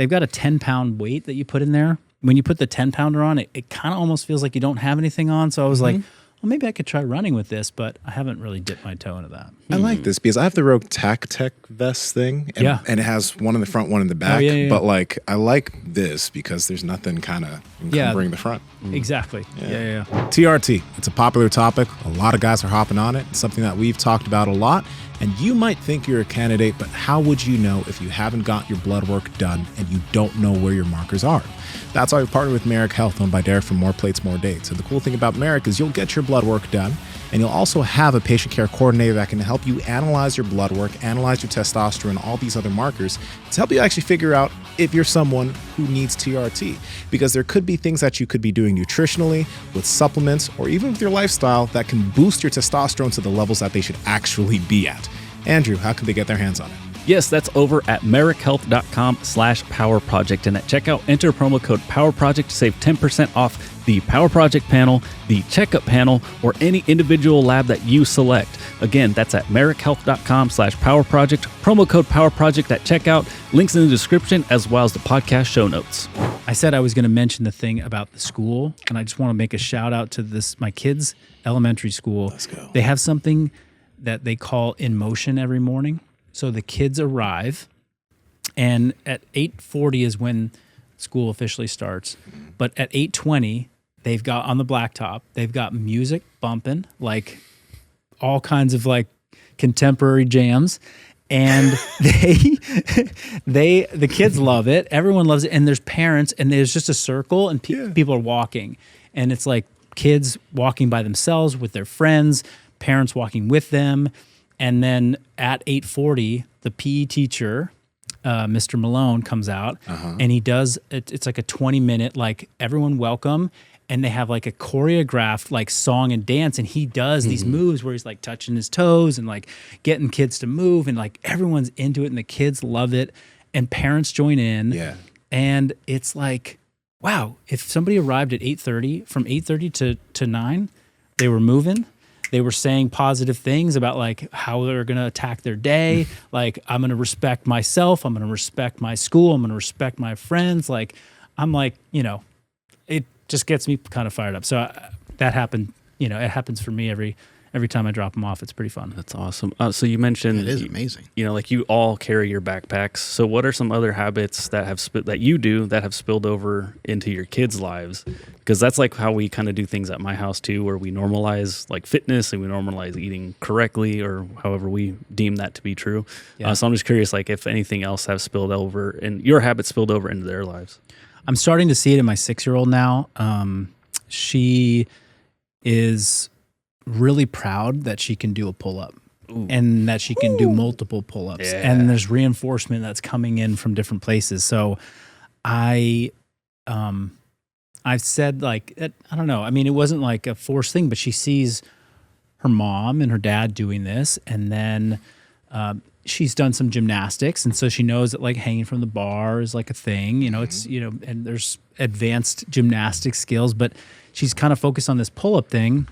got a 10-pound weight that you put in there. When you put the 10-pounder on, it kind of almost feels like you don't have anything on. So I was like, well, maybe I could try running with this, but I haven't really dipped my toe into that. I like this because I have the Rogue Tech vest thing, and it has one in the front, one in the back. But like, I like this because there's nothing kind of encumbering the front. Exactly. Yeah. TRT, it's a popular topic. A lot of guys are hopping on it. It's something that we've talked about a lot. And you might think you're a candidate, but how would you know if you haven't got your blood work done and you don't know where your markers are? That's why we partnered with Merrick Health, owned by Derek from More Plates, More Dates. And the cool thing about Merrick is you'll get your blood work done, and you'll also have a patient care coordinator that can help you analyze your blood work, analyze your testosterone, all these other markers to help you actually figure out if you're someone who needs TRT. Because there could be things that you could be doing nutritionally, with supplements, or even with your lifestyle that can boost your testosterone to the levels that they should actually be at. Andrew, how can they get their hands on it? Yes, that's over at merrickhealth.com/powerproject. And at checkout, enter promo code POWERPROJECT to save 10% off the Power Project panel, the checkup panel, or any individual lab that you select. Again, that's at merrickhealth.com/powerproject. Promo code POWERPROJECT at checkout. Links in the description as well as the podcast show notes. I said I was going to mention the thing about the school, and I just want to make a shout out to my kids' elementary school. Let's go. They have something that they call In Motion every morning. So the kids arrive, and at 8:40 is when school officially starts. But at 8:20, they've got on the blacktop, they've got music bumping, like all kinds of like contemporary jams. And the kids love it. Everyone loves it. And there's parents, and there's just a circle, and people are walking. And it's like kids walking by themselves with their friends, parents walking with them. And then at 8:40, the PE teacher, Mr. Malone, comes out, and he does, it's like a 20-minute, like, everyone welcome, and they have like a choreographed like song and dance, and he does these moves where he's like touching his toes and like getting kids to move, and like everyone's into it, and the kids love it, and parents join in. Yeah. And it's like, wow, if somebody arrived at 8:30, from 8:30 to 9, they were moving. They were saying positive things about like how they're going to attack their day. Like, I'm going to respect myself. I'm going to respect my school. I'm going to respect my friends. Like, I'm like, it just gets me kind of fired up. So that happened, it happens for me every time I drop them off. It's pretty fun. That's awesome. So you mentioned It is amazing. Like you all carry your backpacks. So what are some other habits that that you do that have spilled over into your kids' lives? Because that's like how we kind of do things at my house too, where we normalize like fitness and we normalize eating correctly, or however we deem that to be true. Yeah. So I'm just curious, like if anything else have spilled over and your habits spilled over into their lives. I'm starting to see it in my 6-year-old now. She is really proud that she can do a pull-up and that she can do multiple pull-ups. Yeah. And there's reinforcement that's coming in from different places. So I've said like, I don't know. I mean, it wasn't like a forced thing, but she sees her mom and her dad doing this. And then she's done some gymnastics. And so she knows that like hanging from the bar is like a thing, it's, and there's advanced gymnastic skills, but she's kind of focused on this pull-up thing.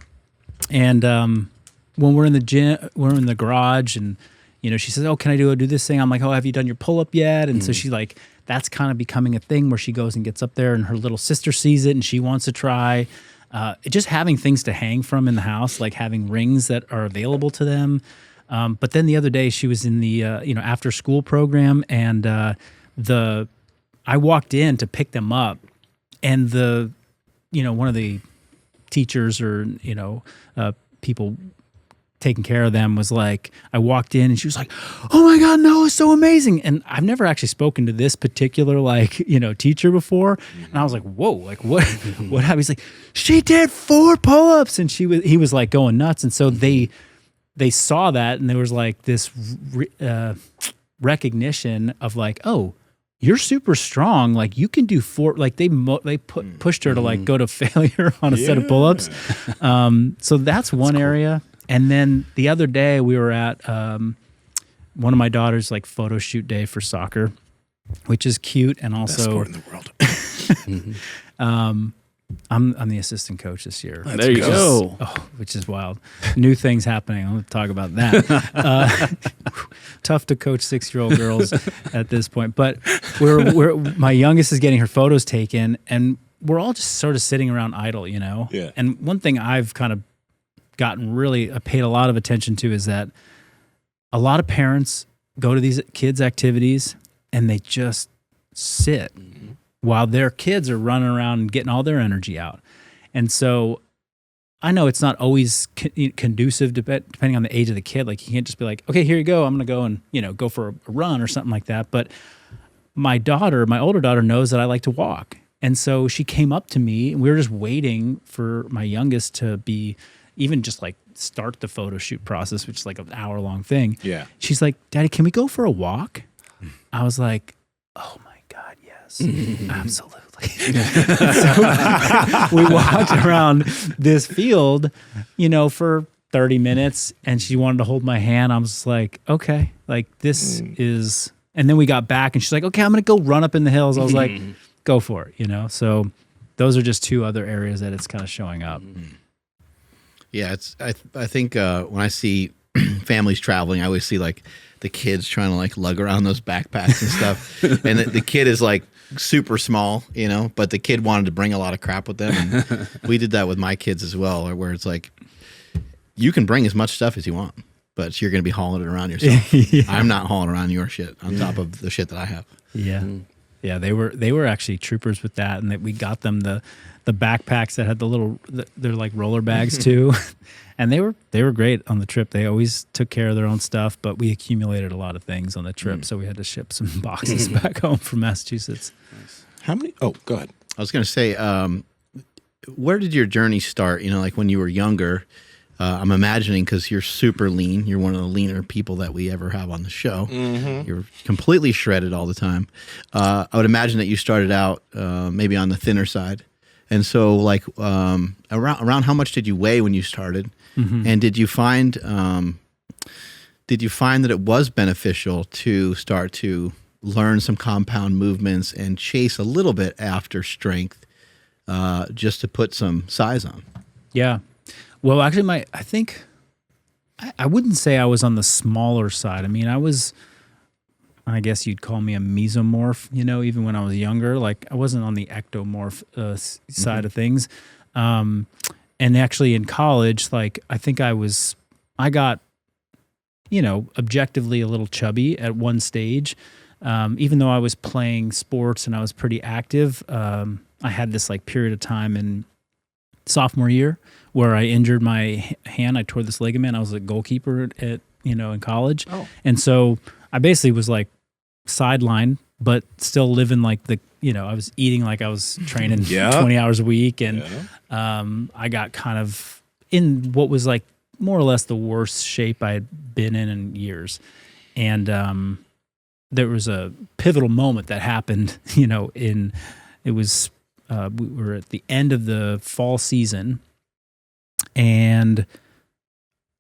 And when we're in the gym, we're in the garage, and she says, "Oh, can I do this thing?" I'm like, "Oh, have you done your pull up yet?" And so she's like, that's kind of becoming a thing where she goes and gets up there, and her little sister sees it, and she wants to try. Just having things to hang from in the house, like having rings that are available to them. But then the other day, she was in the after school program, and I walked in to pick them up, and one of the teachers or people taking care of them was like, I walked in and she was like, "Oh my God, no, it's so amazing." And I've never actually spoken to this particular teacher before. And I was like, whoa, like what happened? He's like, "She did 4 pull-ups," and he was like going nuts. And so they saw that, and there was like this recognition of like, "Oh, you're super strong. Like you can do 4." Like they pushed her to like go to failure on a set of pull-ups. So that's one area. And then the other day we were at one of my daughter's like photo shoot day for soccer, which is cute. And also, Best sport in the world. I'm the assistant coach this year. There you go. Which is wild. New things happening. I'm going to talk about that. Tough to coach 6-year-old girls at this point. But my youngest is getting her photos taken, and we're all just sort of sitting around idle, Yeah. And one thing I've kind of paid a lot of attention to is that a lot of parents go to these kids' activities and they just sit while their kids are running around and getting all their energy out. And so I know it's not always conducive depending on the age of the kid. Like you can't just be like, "Okay, here you go. I'm going to go and go for a run or something like that." But my older daughter knows that I like to walk. And so she came up to me, and we were just waiting for my youngest to be even just like start the photo shoot process, which is like an hour-long thing. Yeah. She's like, "Daddy, can we go for a walk?" I was like, "Oh my God, yes, absolutely." So we walked around this field, for 30 minutes, and she wanted to hold my hand. I was just like, "Okay, like this is," and then we got back and she's like, "Okay, I'm going to go run up in the hills." I was like, "Go for it," So those are just 2 other areas that it's kind of showing up. Yeah, I think when I see families traveling, I always see like the kids trying to like lug around those backpacks and stuff, and the kid is like super small, but the kid wanted to bring a lot of crap with them, and we did that with my kids as well, where it's like you can bring as much stuff as you want, but you're going to be hauling it around yourself. Yeah. I'm not hauling around your shit on top of the shit that I have. Yeah. Yeah, they were actually troopers with that, and that we got them the backpacks that had they're like roller bags too, and they were great on the trip. They always took care of their own stuff, but we accumulated a lot of things on the trip, so we had to ship some boxes back home from Massachusetts. How many? Oh, go ahead. I was going to say, where did your journey start? Like when you were younger. I'm imagining, because you're super lean. You're one of the leaner people that we ever have on the show. Mm-hmm. You're completely shredded all the time. I would imagine that you started out maybe on the thinner side. And so like around how much did you weigh when you started? Mm-hmm. And did you find that it was beneficial to start to learn some compound movements and chase a little bit after strength just to put some size on? Yeah. Well, actually, I think I wouldn't say I was on the smaller side. I mean, I was I guess you'd call me a mesomorph, even when I was younger. Like I wasn't on the ectomorph side of things. And actually in college, like I think I got, objectively a little chubby at one stage. Even though I was playing sports and I was pretty active, I had this like period of time in sophomore year where I injured my hand. I tore this ligament. I was a goalkeeper at in college. Oh. And so I basically was like sidelined, but still living like I was eating like I was training 20 hours a week. And I got kind of in what was like more or less the worst shape I had been in years. And there was a pivotal moment that happened, we were at the end of the fall season, and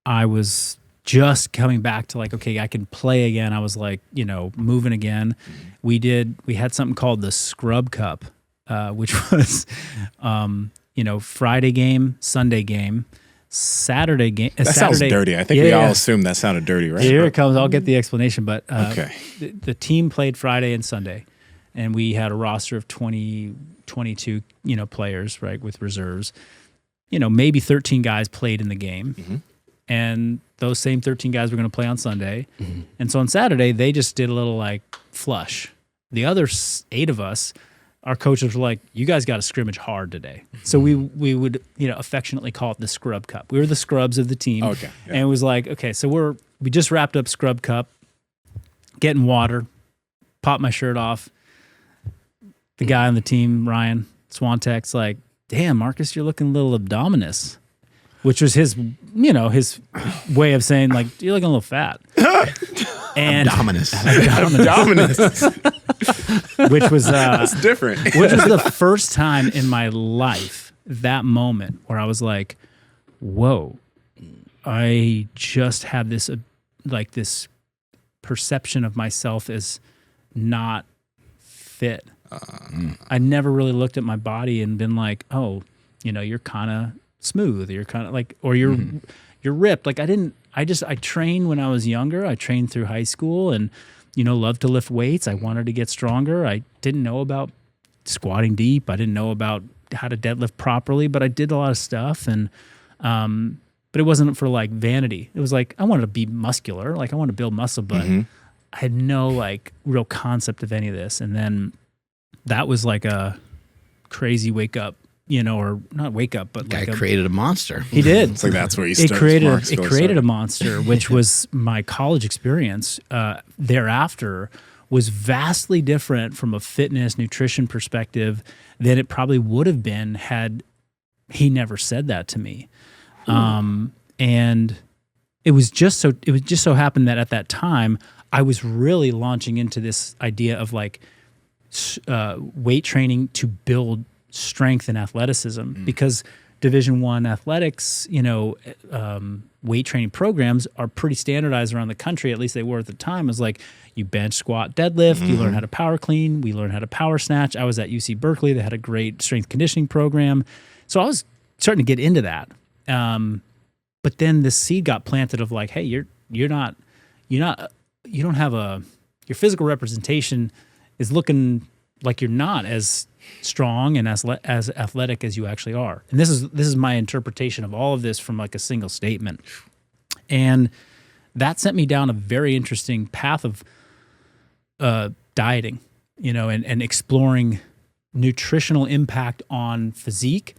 I was just coming back to like, okay, I can play again. I was like, moving again. We had something called the Scrub Cup, which was, Friday game, Sunday game, Saturday game. That sounds dirty. I think we all assume that sounded dirty, right? Here it comes. I'll get the explanation. But okay. The team played Friday and Sunday, and we had a roster of 22, players, right, with reserves. Maybe 13 guys played in the game. Mm-hmm. And those same 13 guys were going to play on Sunday. Mm-hmm. And so on Saturday, they just did a little like flush. The other 8 of us, our coaches were like, you guys got to scrimmage hard today. So we would, affectionately call it the Scrub Cup. We were the scrubs of the team. Okay. Yeah. And it was like, okay, so we just wrapped up Scrub Cup, getting water, pop my shirt off. The guy on the team, Ryan Swantek's like, damn, Marcus, you're looking a little abdominous, which was his way of saying like, you're looking a little fat. And Abdominous. Which was that's different. Which was the first time in my life, that moment where I was like, whoa, I just had this this perception of myself as not fit. I never really looked at my body and been like, oh, you're kind of smooth, you're kind of like, or you're ripped. Like I trained when I was younger. I trained through high school and, loved to lift weights. I wanted to get stronger. I didn't know about squatting deep. I didn't know about how to deadlift properly, but I did a lot of stuff. And, but it wasn't for like vanity. It was like, I wanted to be muscular. Like I wanted to build muscle, but I had no like real concept of any of this. And then that was like a crazy wake up, or not wake up, but Guy created a monster. He did. It's like that's where he It starts. created a monster, which was my college experience. Thereafter was vastly different from a fitness, nutrition perspective than it probably would have been had he never said that to me. And it was just so happened that at that time I was really launching into this idea of like weight training to build strength and athleticism, because Division I athletics, weight training programs are pretty standardized around the country. At least they were at the time. It was like you bench, squat, deadlift. You learn how to power clean. We learned how to power snatch. I was at UC Berkeley. They had a great strength conditioning program. So I was starting to get into that. But then this seed got planted of like, hey, you don't have your physical representation is looking like you're not as strong and as athletic as you actually are. And this is my interpretation of all of this from like a single statement. And that sent me down a very interesting path of dieting, and exploring nutritional impact on physique,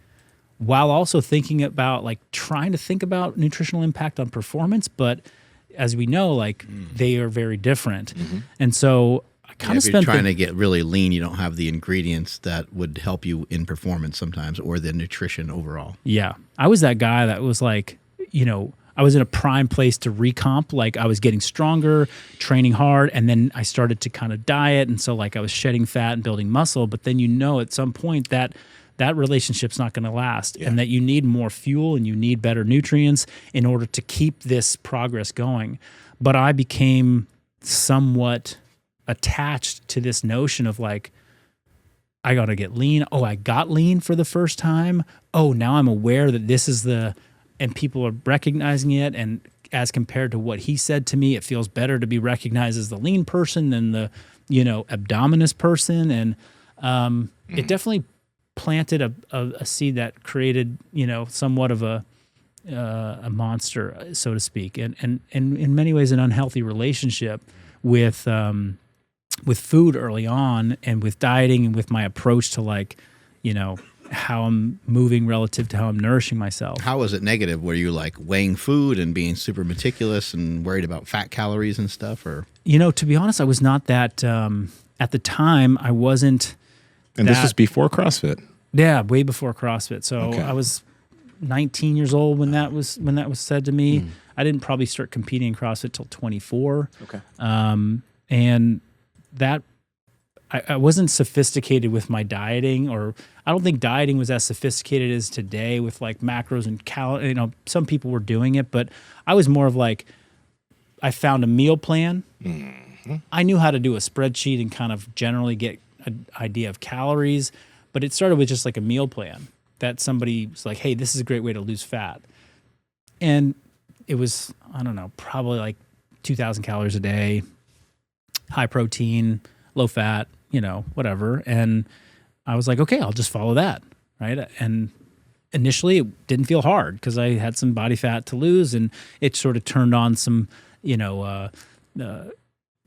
while also thinking about trying to think about nutritional impact on performance. But as we know, they are very different. And so I kind of if you're trying to get really lean, you don't have the ingredients that would help you in performance sometimes, or the nutrition overall. Yeah. I was that guy that was like, I was in a prime place to recomp. Like I was getting stronger, training hard, and then I started to kind of diet. And so I was shedding fat and building muscle. But then at some point that relationship's not going to last, and that you need more fuel and you need better nutrients in order to keep this progress going. But I became somewhat attached to this notion of I got to get lean. Oh, I got lean for the first time. Oh, now I'm aware that this is and people are recognizing it and as compared to what he said to me, it feels better to be recognized as the lean person than the, abdominus person. And it definitely planted a seed that created, somewhat of a monster, so to speak, and in many ways an unhealthy relationship with food early on, and with dieting, and with my approach to how I'm moving relative to how I'm nourishing myself. How was it negative? Were you like weighing food and being super meticulous and worried about fat calories and stuff? Or to be honest, I was not that. At the time, I wasn't. And this was before CrossFit. Yeah, way before CrossFit. So Okay. I was 19 years old when that was said to me. I didn't probably start competing in CrossFit till 24. Okay. And that I wasn't sophisticated with my dieting, or I don't think dieting was as sophisticated as today with like macros and calories. Some people were doing it, but I was more of like, I found a meal plan. I knew how to do a spreadsheet and kind of generally get an idea of calories, but it started with just like a meal plan that somebody was like, hey, this is a great way to lose fat. And it was, I don't know, probably like 2,000 calories a day, high protein, low fat, whatever. And I was like, okay, I'll just follow that. Right. And initially it didn't feel hard because I had some body fat to lose, and it sort of turned on some,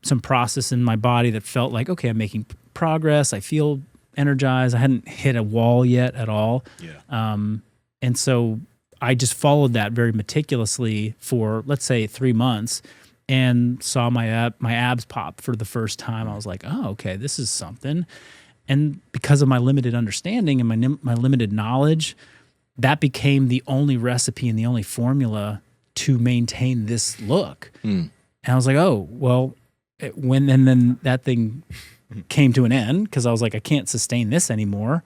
some process in my body that felt like, okay, I'm making progress. I feel energized. I hadn't hit a wall yet at all. Yeah. And so I just followed that very meticulously for, let's say, 3 months, and saw my abs pop for the first time. I was like, oh, okay, this is something. And because of my limited understanding and my limited knowledge, that became the only recipe and the only formula to maintain this look. And I was like, oh, well, then that thing came to an end, because I was like, I can't sustain this anymore.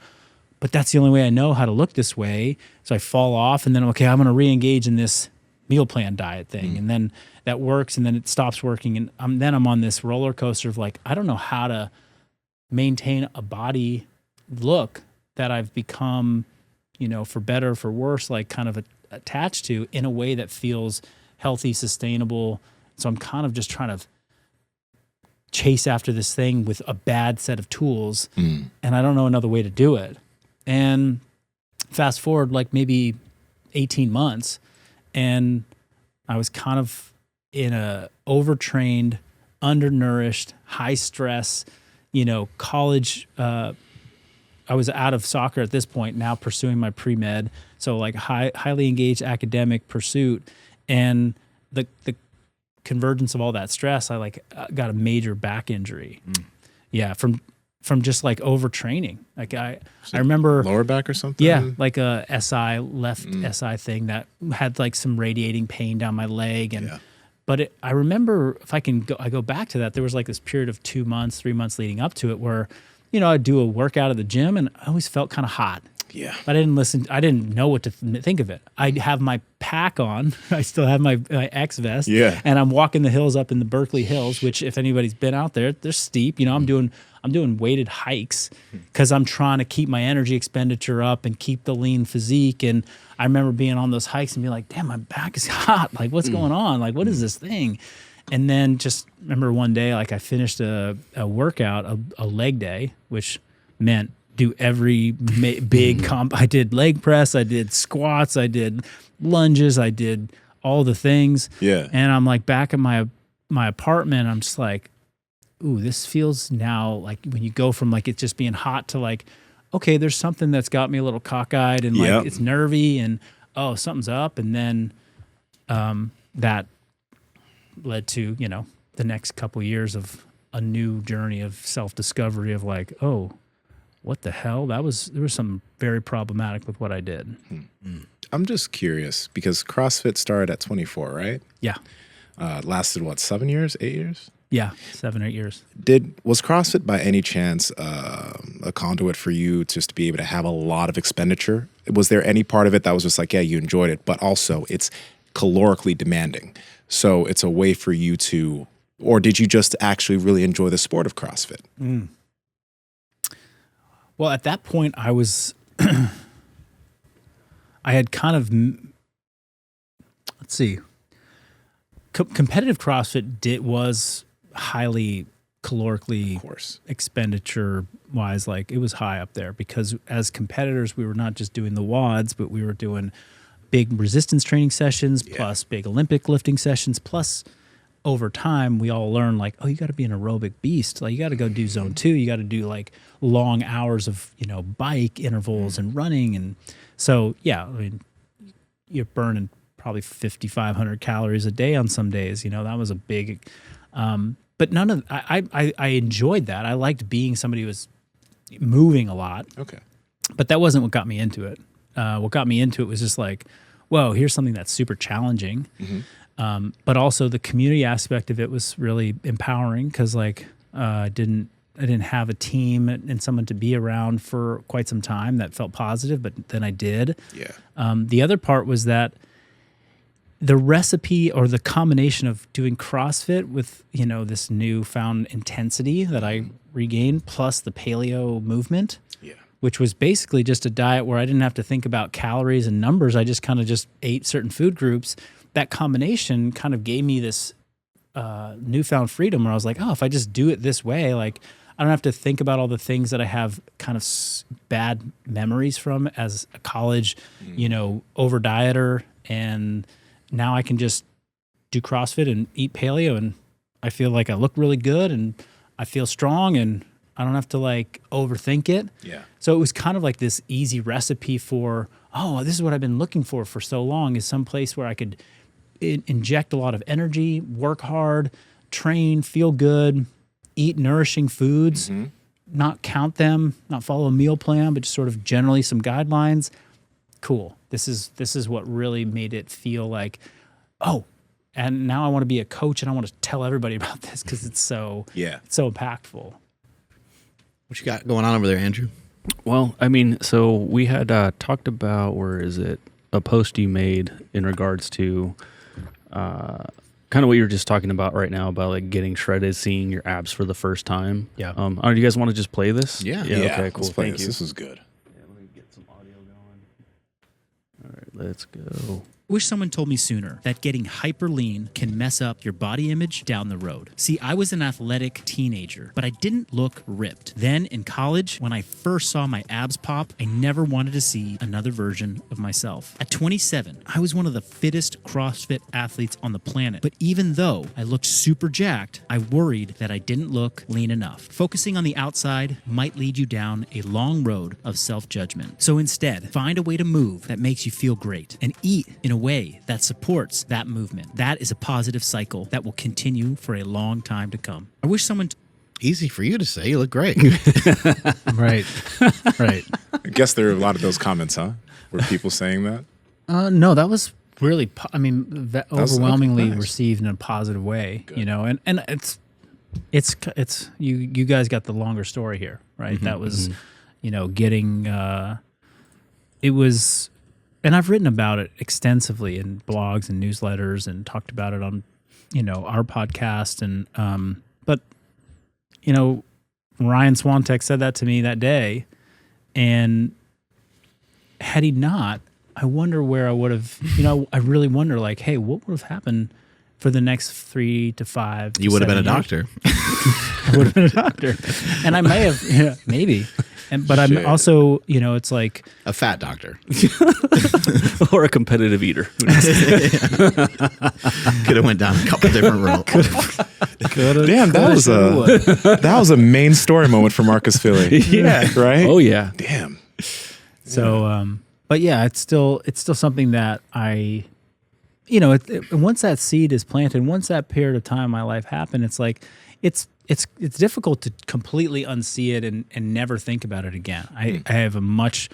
But that's the only way I know how to look this way. So I fall off, and then, okay, I'm going to re-engage in this meal plan diet thing. And then that works, and then it stops working. And I'm on this roller coaster of like, I don't know how to maintain a body look that I've become, for better or for worse, like kind of attached to in a way that feels healthy, sustainable. So I'm kind of just trying to chase after this thing with a bad set of tools, and I don't know another way to do it. And fast forward like maybe 18 months, and I was kind of in a overtrained, undernourished, high stress, college. I was out of soccer at this point, now pursuing my pre-med. So like highly engaged academic pursuit, and the convergence of all that stress, I got a major back injury. Yeah. From just like overtraining. Like I remember Lower back or something? Yeah, like a SI left SI thing that had like some radiating pain down my leg, and but I remember, if I go back to that, there was like this period of 2 months, 3 months leading up to it where, I'd do a workout at the gym and I always felt kind of hot. Yeah. But I didn't know what to think of it. I have my pack on. I still have my X vest. Yeah. And I'm walking the hills up in the Berkeley Hills, which if anybody's been out there, they're steep. I'm doing weighted hikes because I'm trying to keep my energy expenditure up and keep the lean physique. And I remember being on those hikes and being like, damn, my back is hot. Like, what's going on? Like, what is this thing? And then just remember one day, like I finished a workout, a leg day, which meant do every big comp. I did leg press, I did squats, I did lunges, I did all the things. Yeah. And I'm like back at my apartment, I'm just like, ooh, this feels now like when you go from like it just being hot to like, okay, there's something that's got me a little cockeyed and like it's nervy and oh, something's up. And then that led to, the next couple years of a new journey of self-discovery of like, oh, what the hell? There was something very problematic with what I did. I'm just curious because CrossFit started at 24, right? Yeah. Lasted what, 7 years, 8 years? Yeah, 7 or 8 years. Was CrossFit by any chance a conduit for you just to be able to have a lot of expenditure? Was there any part of it that was just like, yeah, you enjoyed it, but also it's calorically demanding? So it's a way for you to, or did you just actually really enjoy the sport of CrossFit? Well, at that point, I was, I had kind of, let's see, competitive CrossFit was highly calorically Of course. expenditure wise, like it was high up there because as competitors, we were not just doing the WODs, but we were doing big resistance training sessions, plus big Olympic lifting sessions, plus over time we all learn like, oh, you got to be an aerobic beast. Like you got to go do zone 2. You got to do like long hours of, bike intervals and running. And so, yeah, I mean, you're burning probably 5,500 calories a day on some days, that was a big, but none of, I enjoyed that. I liked being somebody who was moving a lot, Okay. but that wasn't what got me into it. What got me into it was just like, whoa, here's something that's super challenging. But also the community aspect of it was really empowering because like I didn't have a team and someone to be around for quite some time that felt positive, but then I did. Yeah. The other part was that the recipe or the combination of doing CrossFit with, this newfound intensity that I regained plus the paleo movement, Yeah. which was basically just a diet where I didn't have to think about calories and numbers. I just kind of just ate certain food groups. That combination kind of gave me this newfound freedom where I was like, oh, if I just do it this way, like I don't have to think about all the things that I have kind of bad memories from as a college, over dieter. And now I can just do CrossFit and eat paleo and I feel like I look really good and I feel strong and I don't have to like overthink it. Yeah. So it was kind of like this easy recipe for, oh, this is what I've been looking for so long, is some place where I could inject a lot of energy, work hard, train, feel good, eat nourishing foods, not count them, not follow a meal plan, but just sort of generally some guidelines. Cool. This is what really made it feel like, oh, and now I want to be a coach and I want to tell everybody about this because it's so impactful. What you got going on over there, Andrew? Well, I mean, so we had talked about, a post you made in regards to kind of what you were just talking about right now about like getting shredded, seeing your abs for the first time. Yeah. Do you guys want to just play this? Yeah. Okay, cool. Let's play Thank this. you. This is good. Yeah, let me get some audio going. All right, let's go. Wish someone told me sooner that getting hyper lean can mess up your body image down the road. See, I was an athletic teenager, but I didn't look ripped. Then in college, when I first saw my abs pop, I never wanted to see another version of myself. At 27, I was one of the fittest CrossFit athletes on the planet. But even though I looked super jacked, I worried that I didn't look lean enough. Focusing on the outside might lead you down a long road of self-judgment. So instead, find a way to move that makes you feel great and eat in a way that supports that movement. That is a positive cycle that will continue for a long time to come. I wish someone Easy for you to say. You look great. Right. Right. I guess there are a lot of those comments, huh? Were people saying that? No, that was really, was overwhelmingly nice. received in a positive way, and it's you guys got the longer story here, right? That was, getting, it was, and I've written about it extensively in blogs and newsletters and talked about it on, our podcast. And, but, Ryan Swantek said that to me that day. And had he not, I wonder where I would have, I really wonder like, hey, what would have happened for the next 3 to 5 to You would have been a 7 years? doctor. I would have been a doctor. And I may have, maybe. But I'm Shit. also, it's like, A fat doctor. Or a competitive eater. Could have went down a couple different roads. Damn, that was a main story moment for Marcus Philly. Yeah. Right? Oh yeah. Damn. so, but yeah, it's still something that I, once that seed is planted, once that period of time in my life happened, it's like, it's difficult to completely unsee it and never think about it again. I have a much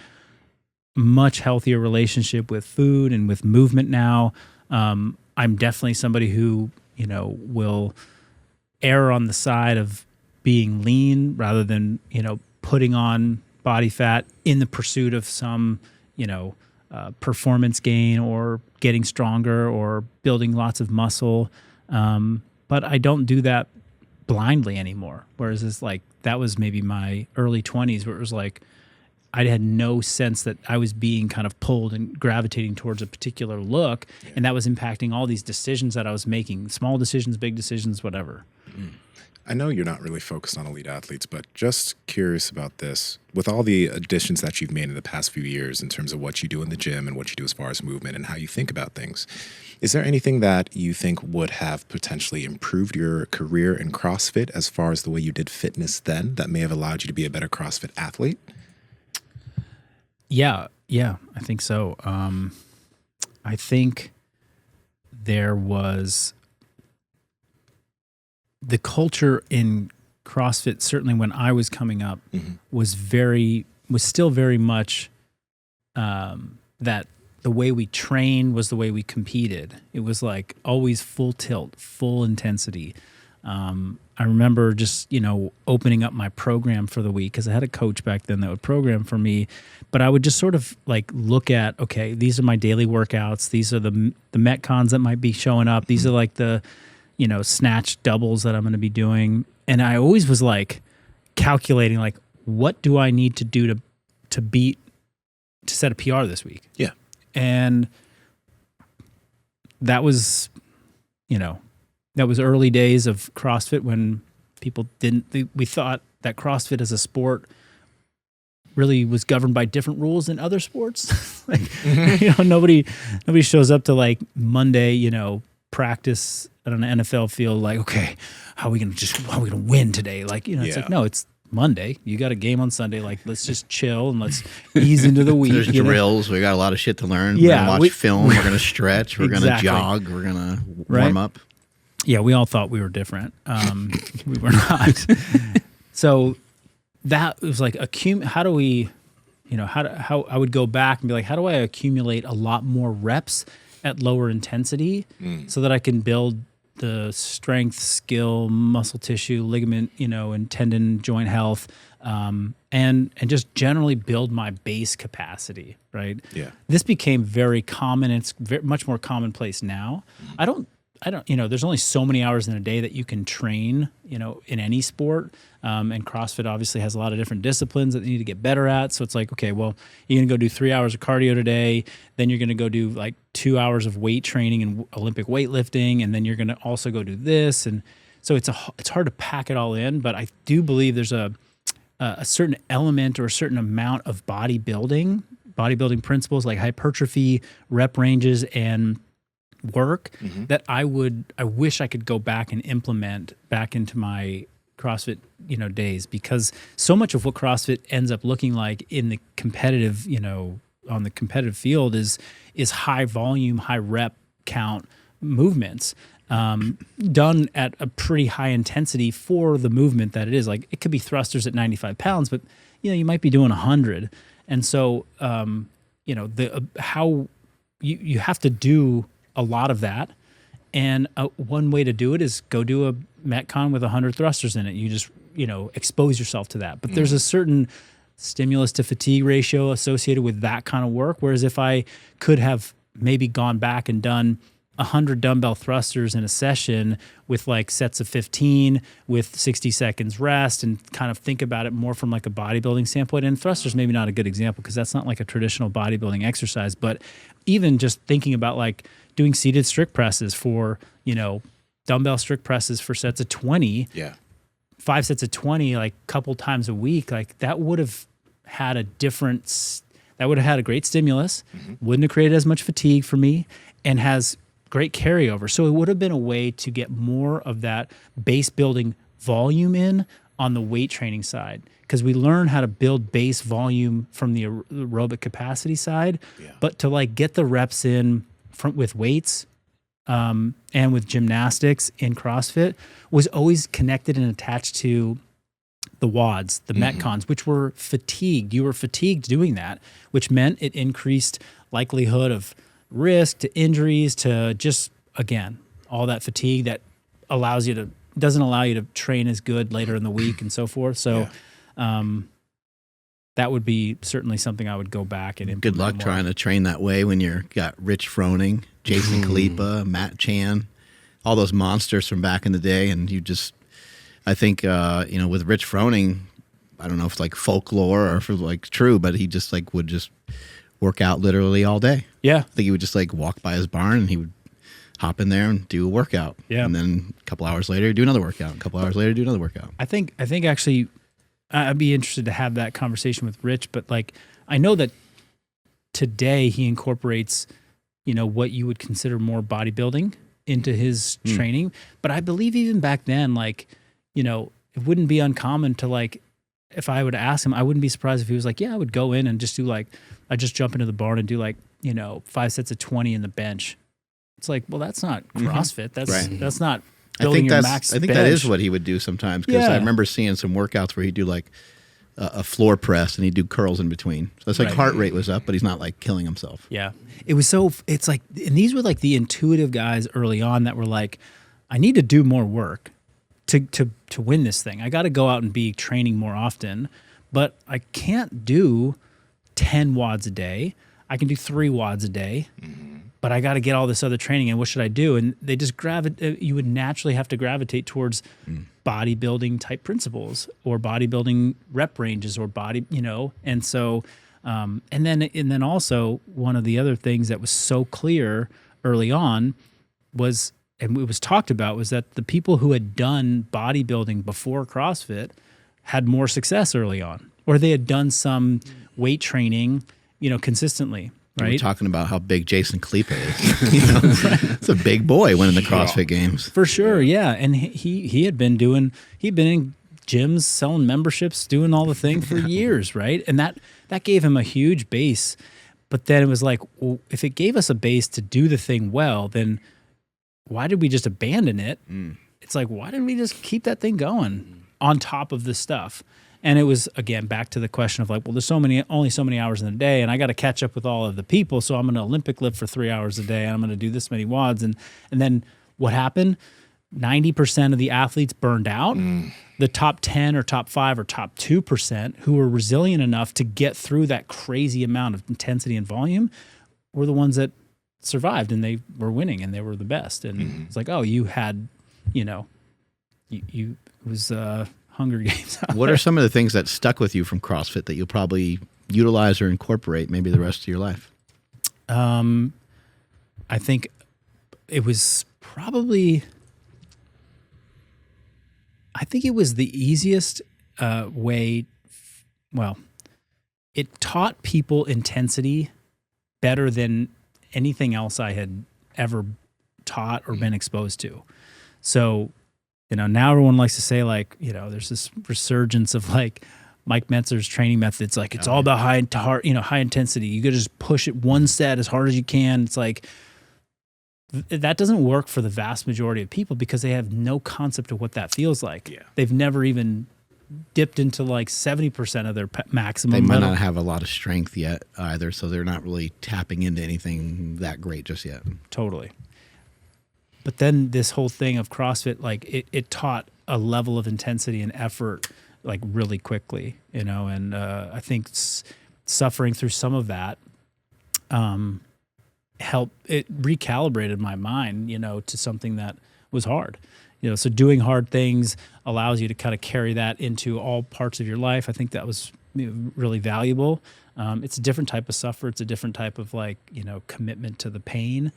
healthier relationship with food and with movement now. I'm definitely somebody who, will err on the side of being lean rather than, putting on body fat in the pursuit of some, performance gain or getting stronger or building lots of muscle. But I don't do that blindly anymore. Whereas it's like, that was maybe my early 20s where it was like, I had no sense that I was being kind of pulled and gravitating towards a particular look, and that was impacting all these decisions that I was making, small decisions, big decisions, whatever. I know you're not really focused on elite athletes, but just curious about this. With all the additions that you've made in the past few years in terms of what you do in the gym and what you do as far as movement and how you think about things, is there anything that you think would have potentially improved your career in CrossFit as far as the way you did fitness then that may have allowed you to be a better CrossFit athlete? Yeah, I think so. I think there was the culture in CrossFit, certainly when I was coming up, was still very much that the way we trained was the way we competed. It was like always full tilt, full intensity. I remember just, opening up my program for the week because I had a coach back then that would program for me, but I would just sort of like look at, okay, these are my daily workouts. These are the Metcons that might be showing up. These are like the, snatch doubles that I'm going to be doing. And I always was like calculating, like, what do I need to do to set a PR this week? Yeah. And that was, that was early days of CrossFit when people we thought that CrossFit as a sport really was governed by different rules than other sports. Like, nobody shows up to like Monday, practice at an NFL field like, okay, how are we gonna win today? Like, it's like, no, it's Monday. You got a game on Sunday. Like, let's just chill and let's ease into the week. There's drills. We got a lot of shit to learn. Yeah, we're gonna watch film. We're gonna stretch. We're gonna Exactly. jog. We're gonna warm up. Yeah, we all thought we were different. We were not. So that was like how do we, how I would go back and be like, how do I accumulate a lot more reps at lower intensity so that I can build the strength, skill, muscle tissue, ligament, and tendon, joint health, and just generally build my base capacity, right? Yeah. This became very common. It's much more commonplace now. I don't, there's only so many hours in a day that you can train, in any sport. And CrossFit obviously has a lot of different disciplines that you need to get better at. So it's like, okay, well, you're going to go do 3 hours of cardio today. Then you're going to go do like 2 hours of weight training and Olympic weightlifting. And then you're going to also go do this. And so it's hard to pack it all in, but I do believe there's a certain element or a certain amount of bodybuilding principles like hypertrophy, rep ranges, and work that I wish I could go back and implement back into my CrossFit, days, because so much of what CrossFit ends up looking like in the competitive, on the competitive field is high volume, high rep count movements done at a pretty high intensity for the movement that it is. Like, it could be thrusters at 95 pounds, but you might be doing 100. And so, how you have to do a lot of that. And one way to do it is go do a Metcon with 100 thrusters in it. You just, expose yourself to that. But there's a certain stimulus to fatigue ratio associated with that kind of work. Whereas if I could have maybe gone back and done 100 dumbbell thrusters in a session with like sets of 15 with 60 seconds rest and kind of think about it more from like a bodybuilding standpoint. And thrusters maybe not a good example because that's not like a traditional bodybuilding exercise, but even just thinking about like doing seated strict presses for, dumbbell strict presses for sets of 20, 5 sets of 20, like a couple times a week, like that would have had a great stimulus, wouldn't have created as much fatigue for me, and has great carryover. So it would have been a way to get more of that base building volume in on the weight training side, because we learn how to build base volume from the aerobic capacity side, but to like get the reps in with weights and with gymnastics in CrossFit was always connected and attached to the WODs, the Metcons, which were fatigued. You were fatigued doing that, which meant it increased likelihood of risk to injuries to just, again, all that fatigue that doesn't allow you to train as good later in the week and so forth. So that would be certainly something I would go back and implement. Good luck trying to train that way when you've got Rich Froning, Jason Khalipa, Matt Chan, all those monsters from back in the day. And I think, with Rich Froning, I don't know if it's like folklore or if it's like true, but he just like would just work out literally all day. Yeah. I think he would just like walk by his barn and he would hop in there and do a workout. Yeah. And then a couple hours later, do another workout. A couple hours later, do another workout. I think actually I'd be interested to have that conversation with Rich, but like I know that today he incorporates, what you would consider more bodybuilding into his training. But I believe even back then, like, it wouldn't be uncommon to like, if I would ask him, I wouldn't be surprised if he was like, yeah, I would go in and just do like, I just jump into the barn and do like, 5 sets of 20 in the bench. It's like, well, that's not CrossFit. That's not building your max I think bench. that is what he would do sometimes, because Yeah. I remember seeing some workouts where he'd do like a floor press and he'd do curls in between. So that's like Right. heart rate was up, but he's not like killing himself. Yeah. It's like, and these were like the intuitive guys early on that were like, I need to do more work to win this thing. I got to go out and be training more often, but I can't do 10 wads a day. I can do 3 wads a day, but I got to get all this other training. And what should I do? And they just you would naturally have to gravitate towards bodybuilding type principles or bodybuilding rep ranges or and so, and then also one of the other things that was so clear early on was, and it was talked about, was that the people who had done bodybuilding before CrossFit had more success early on, or they had done some weight training, consistently. Right. We're talking about how big Jason Kalipa is. It's a big boy winning the CrossFit Games. For sure, yeah. And he'd been in gyms, selling memberships, doing all the thing for years, right? And that gave him a huge base. But then it was like, well, if it gave us a base to do the thing well, then why did we just abandon it? It's like, why didn't we just keep that thing going on top of this stuff? And it was, again, back to the question of like, well, there's only so many hours in a day, and I got to catch up with all of the people. So I'm going to Olympic lift for 3 hours a day, and I'm going to do this many wads. And then what happened? 90% of the athletes burned out. The top 10 or top 5 or top 2% who were resilient enough to get through that crazy amount of intensity and volume were the ones that survived, and they were winning, and they were the best. And it's like, oh, you had, you it was Hunger Games. What are some of the things that stuck with you from CrossFit that you'll probably utilize or incorporate maybe the rest of your life? I think it was probably, the easiest way. Well, it taught people intensity better than anything else I had ever taught or been exposed to. So, now everyone likes to say like, there's this resurgence of like Mike Metzer's training methods. Like it's all about high intensity. You got to just push it one set as hard as you can. It's like, that doesn't work for the vast majority of people because they have no concept of what that feels like. Yeah. They've never even dipped into like 70% of their maximum. They might not have a lot of strength yet either, so they're not really tapping into anything that great just yet. Totally. But then this whole thing of CrossFit, like it taught a level of intensity and effort like really quickly, and I think suffering through some of that helped. It recalibrated my mind, to something that was hard. So doing hard things allows you to kind of carry that into all parts of your life. I think that was really valuable. It's a different type of suffer. It's a different type of commitment to the pain.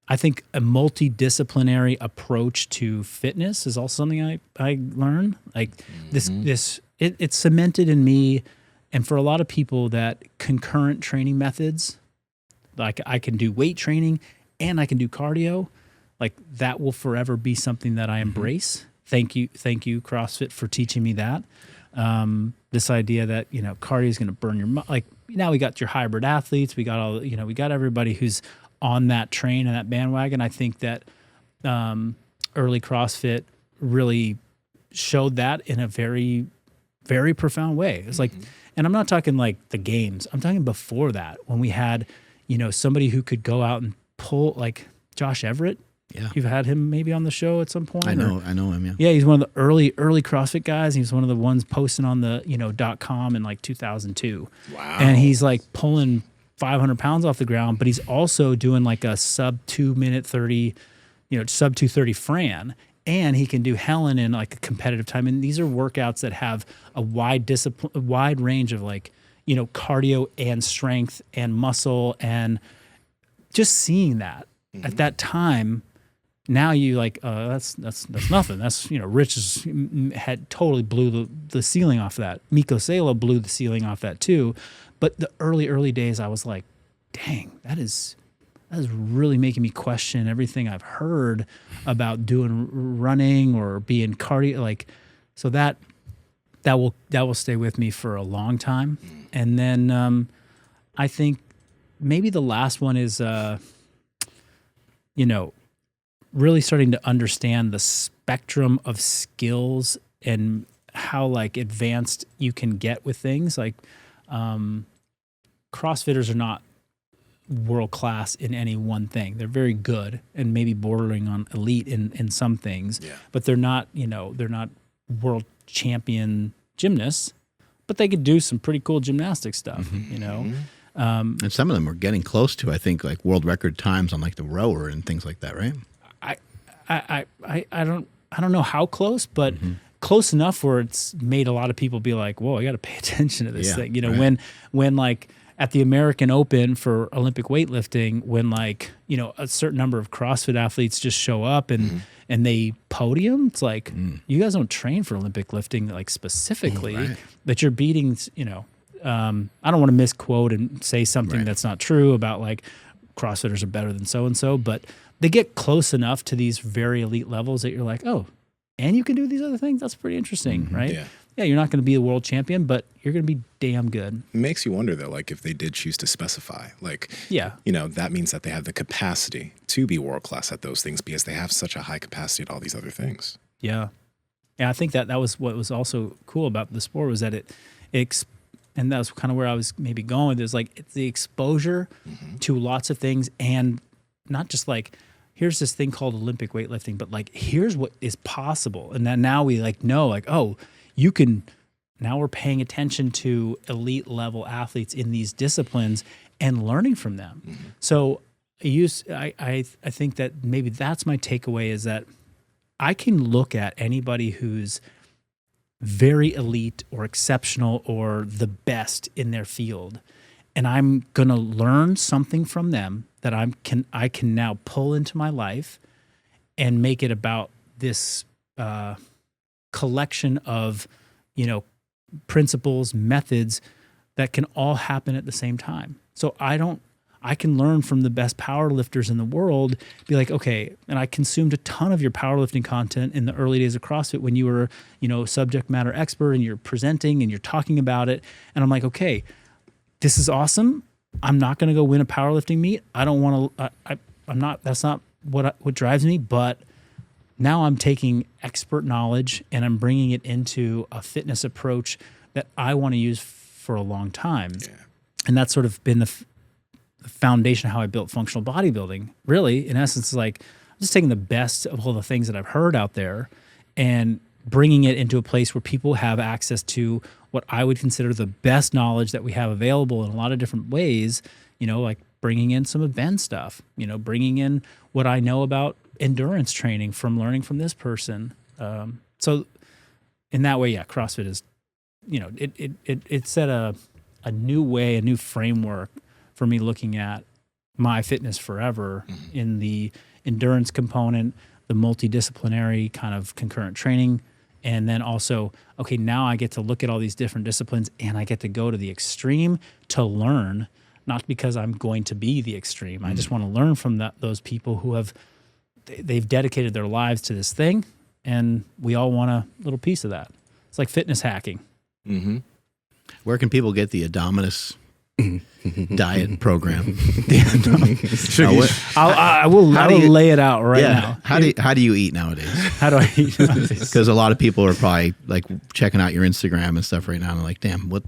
I think a multidisciplinary approach to fitness is also something I learned. Like it's cemented in me, and for a lot of people, that concurrent training methods, like I can do weight training and I can do cardio, like that will forever be something that I embrace. Thank you, CrossFit, for teaching me that. This idea that cardio is going to burn your like. Now we got your hybrid athletes, we got all we got everybody who's on that train and that bandwagon. I think that early CrossFit really showed that in a very, very profound way. It's like, and I'm not talking like the games. I'm talking before that, when we had, somebody who could go out and pull, like Josh Everett. Yeah, you've had him maybe on the show at some point. I know him. Yeah, yeah, he's one of the early CrossFit guys. He was one of the ones posting on the .com in like 2002. Wow, and he's like pulling 500 pounds off the ground, but he's also doing like a sub 2 minute 30, sub 2:30 Fran, and he can do Helen in like a competitive time. And these are workouts that have a wide range of like, you know, cardio and strength and muscle, and just seeing that at that time. Now you like, that's nothing. That's, you know, Rich had totally blew the ceiling off that. Miko Salo blew the ceiling off that too. But the early days, I was like, dang, that is really making me question everything I've heard about doing running or being cardio. Like, so that will stay with me for a long time. And then I think maybe the last one is, you know, really starting to understand the spectrum of skills and how like advanced you can get with things. Like CrossFitters are not world class in any one thing. They're very good and maybe bordering on elite in some things, but they're not, you know, they're not world champion gymnasts, but they could do some pretty cool gymnastic stuff, you know? And some of them are getting close to, I think, like world record times on like the rower and things like that, right? I don't know how close, but close enough where it's made a lot of people be like, whoa, I got to pay attention to this thing. You know, when like at the American Open for Olympic weightlifting, when like, you know, a certain number of CrossFit athletes just show up and they podium, it's like, you guys don't train for Olympic lifting like specifically, but you're beating, you know, I don't want to misquote and say something that's not true about like CrossFitters are better than so-and-so, but they get close enough to these very elite levels that you're like, oh, and you can do these other things? That's pretty interesting, right? Yeah, you're not going to be a world champion, but you're going to be damn good. It makes you wonder, though, like if they did choose to specify, like, you know, that means that they have the capacity to be world class at those things because they have such a high capacity at all these other things. Yeah. And I think that was what was also cool about the sport was that and that was kind of where I was maybe going. There's like it's the exposure to lots of things, and not just like, here's this thing called Olympic weightlifting, but like, here's what is possible. And then now we like know like, oh, you can, now we're paying attention to elite level athletes in these disciplines and learning from them. So I think that maybe that's my takeaway is that I can look at anybody who's very elite or exceptional or the best in their field, and I'm going to learn something from them that I can now pull into my life and make it about this collection of, you know, principles, methods that can all happen at the same time. So I can learn from the best powerlifters in the world, be like, okay, and I consumed a ton of your powerlifting content in the early days of CrossFit when you were, you know, subject matter expert and you're presenting and you're talking about it. And I'm like, okay, this is awesome. I'm not going to go win a powerlifting meet. I don't want to, I'm not, that's not what drives me, but now I'm taking expert knowledge and I'm bringing it into a fitness approach that I want to use for a long time. And that's sort of been the foundation of how I built functional bodybuilding. Really, in essence, like I'm just taking the best of all the things that I've heard out there and bringing it into a place where people have access to what I would consider the best knowledge that we have available in a lot of different ways, you know, like bringing in some of Ben's stuff, you know, bringing in what I know about endurance training from learning from this person. So in that way, CrossFit is, you know, it set a new way, a new framework for me looking at my fitness forever in the endurance component, the multidisciplinary kind of concurrent training. And then also, okay, now I get to look at all these different disciplines and I get to go to the extreme to learn, not because I'm going to be the extreme. I just want to learn from those people who they've dedicated their lives to this thing, and we all want a little piece of that. It's like fitness hacking. Where can people get the Adominus diet program? I will lay it out right now. How do you eat nowadays? How do I eat nowadays? Because a lot of people are probably like checking out your Instagram and stuff right now and like, damn, what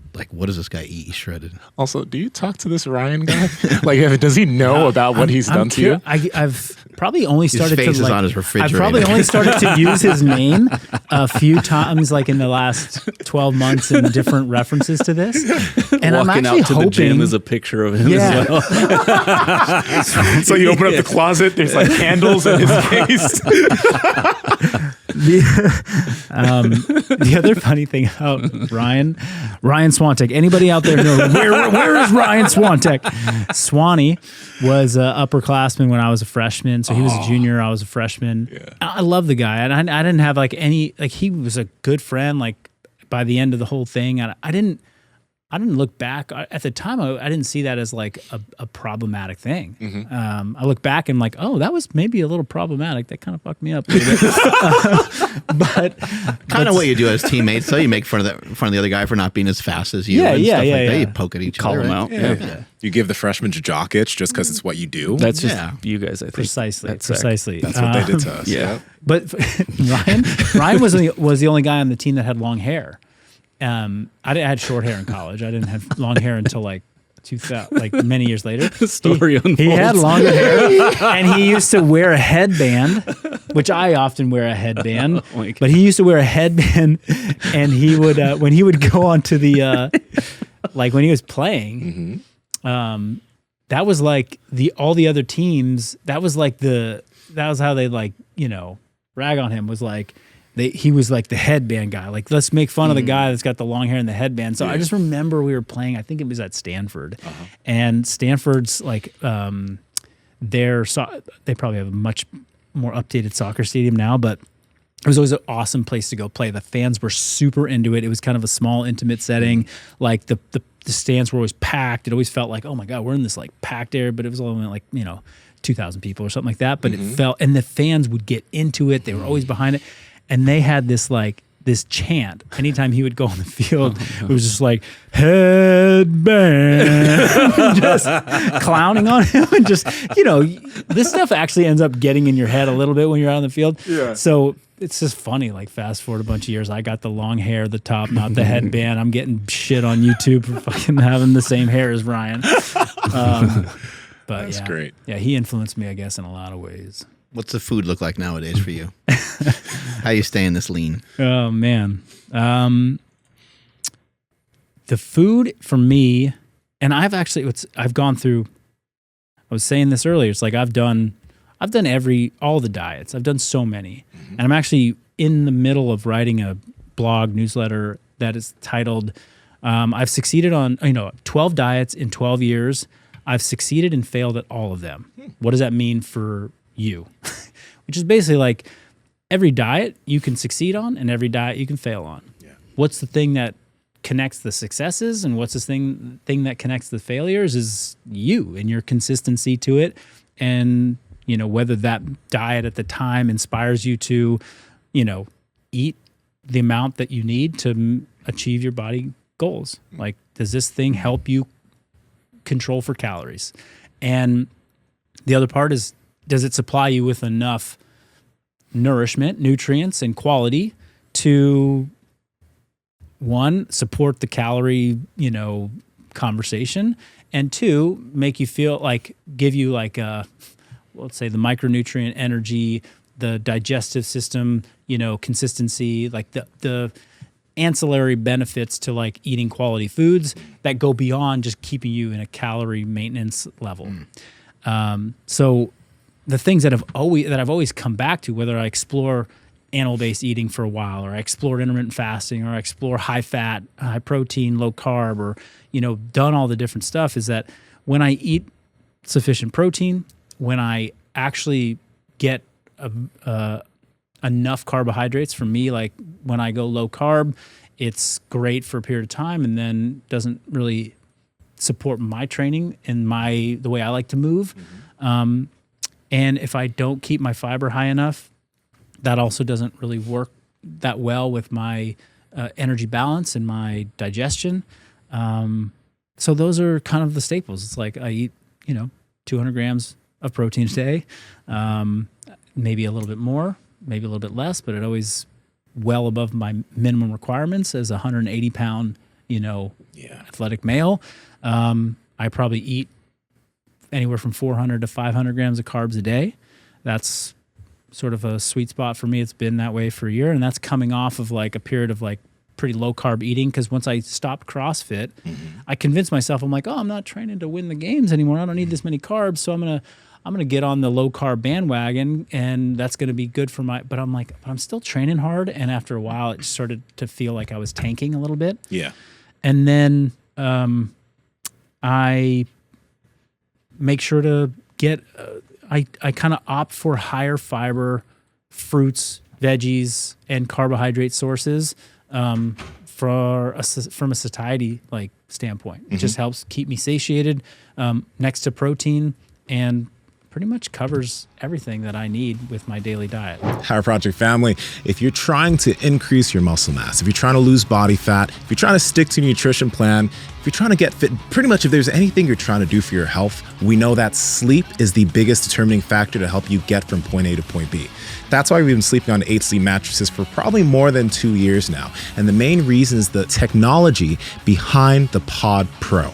does this guy eat? He's shredded. Also, do you talk to this Ryan guy? Like, does he know about what he's done to you? I've probably only started his face to is on his refrigerator. I've probably only started to use his name a few times, like in the last 12 months, in different references to this. And I'm Walking actually out to hoping, the gym is a picture of him Yeah. as well. So you open up the closet, there's like candles in his case. The other funny thing about Ryan Swantek. Anybody out there know where is Ryan Swantek? Swanee was an upperclassman when I was a freshman, so he was a junior. I was a freshman. Yeah. I love the guy, and I didn't have like any like he was a good friend. Like by the end of the whole thing, and I didn't look back at the time. I didn't see that as like a problematic thing. I look back and I'm like, oh, that was maybe a little problematic. That kind of fucked me up a little bit. but Kind of what you do as teammates. So you make fun of the other guy for not being as fast as you. Yeah, and yeah, stuff yeah, like that. yeah. You poke at each Call other. him right? out. Yeah. You give the freshmen jock itch just because it's what you do. That's just Yeah. you guys, I think. precisely. That's sick. Precisely. That's what they did to us. Yeah. But Ryan was the only guy on the team that had long hair. I had short hair in college. I didn't have long hair until like 2000, like many years later. Story unfolds. He had longer hair, and he used to wear a headband, which I often wear a headband. Oh my God. But he used to wear a headband, and he would when he would go onto the like when he was playing. That was like all the other teams. That was how they like rag on him was like. He was like the headband guy. Like, let's make fun of the guy that's got the long hair and the headband. So I just remember we were playing, I think it was at Stanford. And Stanford's like, they probably have a much more updated soccer stadium now, but it was always an awesome place to go play. The fans were super into it. It was kind of a small, intimate setting. Like the stands were always packed. It always felt like, oh my God, we're in this like packed area, but it was only like, 2,000 people or something like that. But it felt, and the fans would get into it. They were always behind it. And they had this chant. Anytime he would go on the field, it was just like headband, just clowning on him, and just this stuff actually ends up getting in your head a little bit when you're out on the field. Yeah. So it's just funny. Like fast forward a bunch of years, I got the long hair, the top, not the headband. I'm getting shit on YouTube for fucking having the same hair as Ryan. But That's great. Yeah, he influenced me, I guess, in a lot of ways. What's the food look like nowadays for you? How you staying this lean? Oh man, the food for me, and I've gone through. I was saying this earlier. It's like I've done all the diets. I've done so many, and I'm actually in the middle of writing a blog newsletter that is titled. I've succeeded on 12 diets in 12 years. I've succeeded and failed at all of them. What does that mean for you? Which is basically like every diet you can succeed on and every diet you can fail on. Yeah. What's the thing that connects the successes and what's the thing that connects the failures is you and your consistency to it. And, whether that diet at the time inspires you to, eat the amount that you need to achieve your body goals. Like, does this thing help you control for calories? And the other part is, does it supply you with enough nourishment, nutrients, and quality to, one, support the calorie, conversation, and two, make you feel like, give you like let's say the micronutrient energy, the digestive system, consistency, like the ancillary benefits to like eating quality foods that go beyond just keeping you in a calorie maintenance level. So the things that I've always come back to, whether I explore animal-based eating for a while, or I explore intermittent fasting, or I explore high fat, high protein, low carb, or done all the different stuff, is that when I eat sufficient protein, when I actually get enough carbohydrates, for me, like when I go low carb, it's great for a period of time, and then doesn't really support my training and the way I like to move. And if I don't keep my fiber high enough, that also doesn't really work that well with my energy balance and my digestion. So those are kind of the staples. It's like I eat, 200 grams of protein a day, maybe a little bit more, maybe a little bit less, but it always well above my minimum requirements as a 180-pound, athletic male. I probably eat anywhere from 400 to 500 grams of carbs a day. That's sort of a sweet spot for me. It's been that way for a year, and that's coming off of like a period of like pretty low carb eating. Because once I stopped CrossFit, I convinced myself, I'm like, oh, I'm not training to win the games anymore. I don't need this many carbs, so I'm gonna get on the low carb bandwagon, and that's gonna be good for my. But I'm like, but I'm still training hard, and after a while, it started to feel like I was tanking a little bit. Yeah. And then I make sure to get. I kind of opt for higher fiber fruits, veggies, and carbohydrate sources from a satiety like standpoint. It just helps keep me satiated next to protein, and pretty much covers everything that I need with my daily diet. Power Project family, if you're trying to increase your muscle mass, if you're trying to lose body fat, if you're trying to stick to your nutrition plan, if you're trying to get fit, pretty much if there's anything you're trying to do for your health, we know that sleep is the biggest determining factor to help you get from point A to point B. That's why we've been sleeping on 8 Sleep mattresses for probably more than 2 years now. And the main reason is the technology behind the Pod Pro.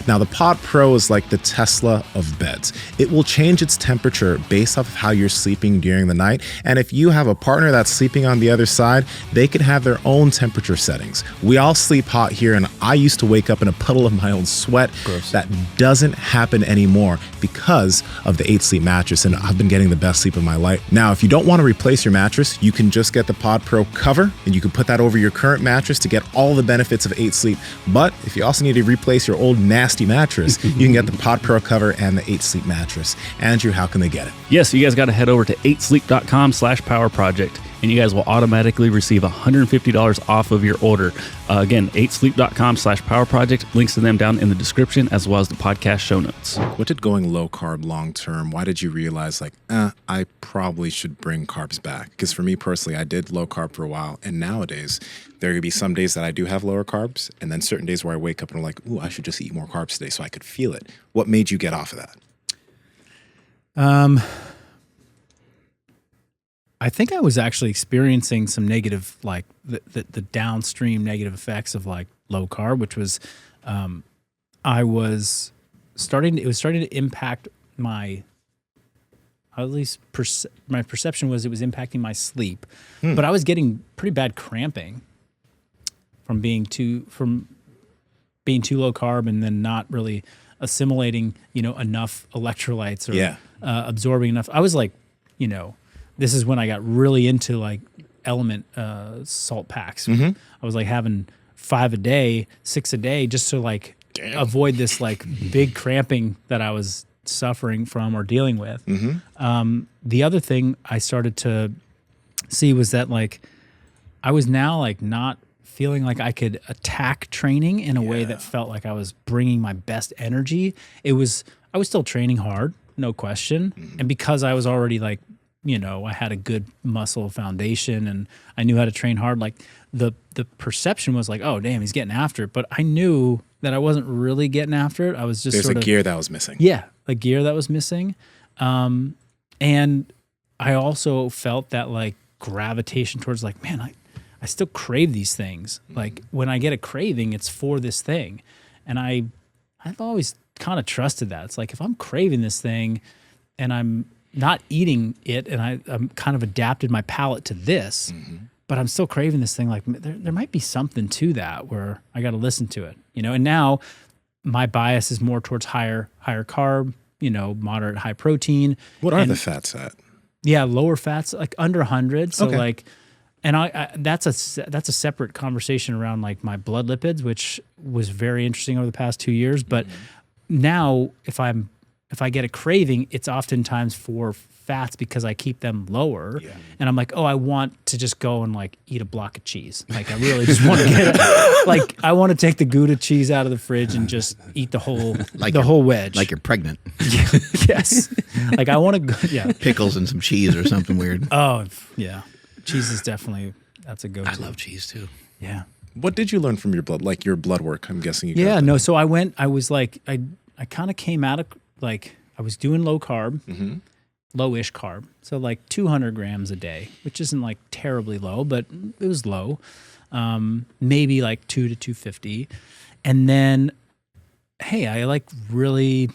Now, the Pod Pro is like the Tesla of beds. It will change its temperature based off of how you're sleeping during the night. And if you have a partner that's sleeping on the other side, they can have their own temperature settings. We all sleep hot here, and I used to wake up in a puddle of my own sweat. Gross. That doesn't happen anymore because of the 8 Sleep mattress, and I've been getting the best sleep of my life. Now, if you don't want to replace your mattress, you can just get the Pod Pro cover, and you can put that over your current mattress to get all the benefits of 8 Sleep. But if you also need to replace your old nasty mattress, you can get the Pod Pro cover and the 8 Sleep mattress. Andrew, how can they get it? Yes, you guys got to head over to 8sleep.com/powerproject, and you guys will automatically receive $150 off of your order. Again, 8sleep.com/powerproject. Links to them down in the description, as well as the podcast show notes. What did going low carb long term, why did you realize like, I probably should bring carbs back? Because for me personally, I did low carb for a while, and nowadays there could be some days that I do have lower carbs, and then certain days where I wake up and I'm like, ooh, I should just eat more carbs today so I could feel it. What made you get off of that? I think I was actually experiencing some negative, like the downstream negative effects of like low carb, which was, it was starting to impact my, at least my perception was it was impacting my sleep, but I was getting pretty bad cramping from being too low carb, and then not really assimilating, enough electrolytes or absorbing enough. I was like, this is when I got really into like element salt packs. I was like having 5 a day, 6 a day, just to like avoid this like big cramping that I was suffering from or dealing with. The other thing I started to see was that like I was now like not feeling like I could attack training in a way that felt like I was bringing my best energy. I was still training hard, no question. And because I was already like, I had a good muscle foundation and I knew how to train hard, like the perception was like, oh damn, he's getting after it. But I knew that I wasn't really getting after it. I was just There's a gear that was missing. Yeah, a gear that was missing. And I also felt that like gravitation towards like, man, I still crave these things. Like when I get a craving, it's for this thing. And I've always kind of trusted that. It's like if I'm craving this thing and I'm not eating it, and I'm kind of adapted my palate to this, but I'm still craving this thing. Like there might be something to that where I got to listen to it, And now my bias is more towards higher carb, moderate high protein. What are the fats at? Yeah, lower fats, like under 100. So Okay. like, and I that's a separate conversation around like my blood lipids, which was very interesting over the past 2 years. But now if I get a craving, it's oftentimes for fats because I keep them lower. Yeah. And I'm like, oh, I want to just go and like eat a block of cheese. Like I really just want to get it. Like I want to take the Gouda cheese out of the fridge and just eat the whole whole wedge. Like you're pregnant. Yes. Like I want to go, yeah. Pickles and some cheese or something weird. Oh, yeah. Cheese is definitely, that's a go-to. I love cheese too. Yeah. What did you learn from your blood? Like your blood work, I'm guessing you Yeah, got no. So I was like, I kind of came out of like, I was doing low carb, low-ish carb. So like 200 grams a day, which isn't like terribly low, but it was low. Maybe like 2 to 250. And then, hey, I like really,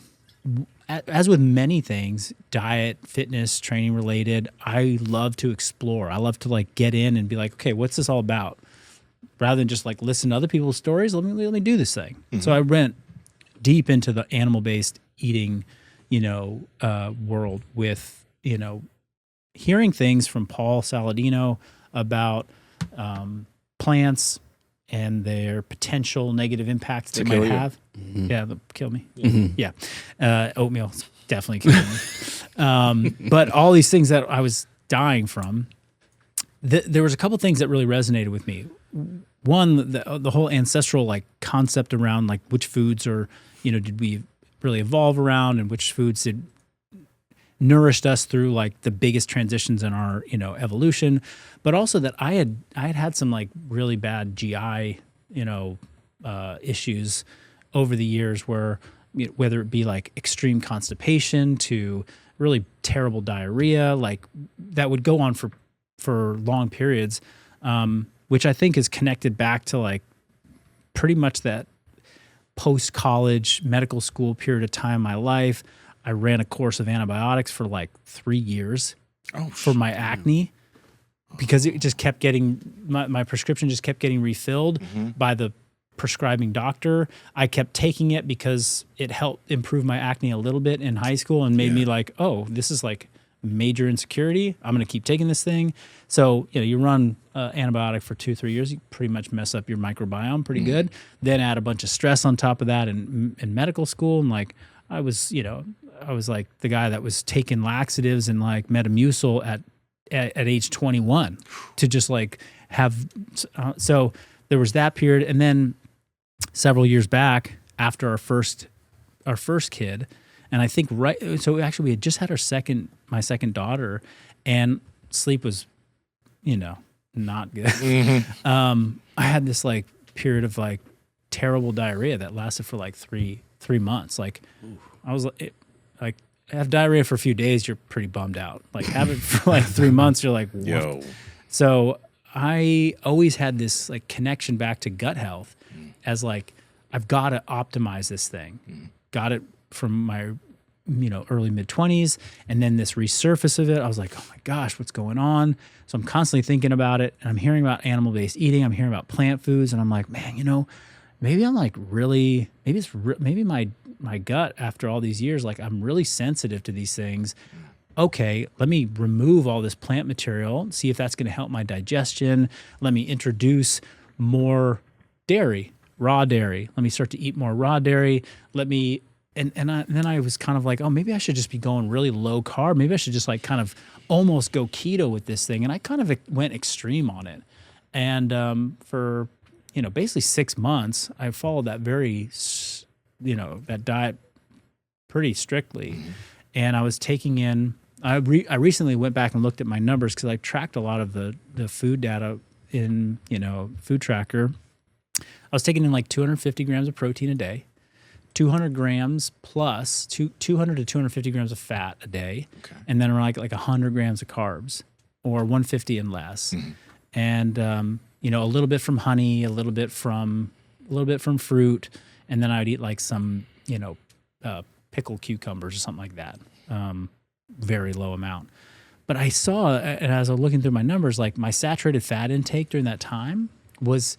as with many things, diet, fitness, training related, I love to explore. I love to like get in and be like, okay, what's this all about? Rather than just like listen to other people's stories, let me do this thing. So I went deep into the animal-based eating, world with, hearing things from Paul Saladino about plants and their potential negative impacts they might have. Yeah, they'll kill me. Yeah. Oatmeal definitely killing me. But all these things that I was dying from, there was a couple things that really resonated with me. One, the whole ancestral like concept around like which foods are, did we really evolve around, and which foods did nourished us through like the biggest transitions in our evolution, but also that I had some like really bad GI issues over the years, where whether it be like extreme constipation to really terrible diarrhea, like that would go on for long periods, which I think is connected back to like pretty much that post-college medical school period of time in my life. I ran a course of antibiotics for like 3 years for my acne, because it just kept getting, my prescription just kept getting refilled by the prescribing doctor. I kept taking it because it helped improve my acne a little bit in high school and made me like, oh, this is like major insecurity. I'm going to keep taking this thing. So, you run antibiotic for 2-3 years, you pretty much mess up your microbiome pretty good. Then add a bunch of stress on top of that in medical school. And like, I was like the guy that was taking laxatives and like Metamucil at age 21 to just like have, so there was that period. And then several years back after our first kid, and I think so actually we had just had my second daughter, and sleep was, not good. I had this like period of like terrible diarrhea that lasted for like three months. Like I was like have diarrhea for a few days, you're pretty bummed out. Like have it for like 3 months, you're like, what? Yo. So I always had this like connection back to gut health as like, I've got to optimize this thing. Got it from my, early mid-20s. And then this resurface of it, I was like, oh my gosh, what's going on? So I'm constantly thinking about it, and I'm hearing about animal-based eating. I'm hearing about plant foods, and I'm like, man, maybe I'm like really, maybe my gut after all these years, like I'm really sensitive to these things. Okay, let me remove all this plant material, see if that's going to help my digestion. Let me introduce more dairy, raw dairy. Let me start to eat more raw dairy. Then I was kind of like, oh, maybe I should just be going really low carb. Maybe I should just like kind of almost go keto with this thing. And I kind of went extreme on it. And for, basically 6 months, I followed that that diet pretty strictly. And I was taking in, I recently went back and looked at my numbers because I tracked a lot of the food data in, Food Tracker. I was taking in like 250 grams of protein a day, 200 grams plus 200 to 250 grams of fat a day, and then around like 100 grams of carbs, or 150 and less. And, a little bit from honey, a little bit from fruit. And then I would eat like some, pickled cucumbers or something like that. Very low amount. But I saw, and as I was looking through my numbers, like my saturated fat intake during that time was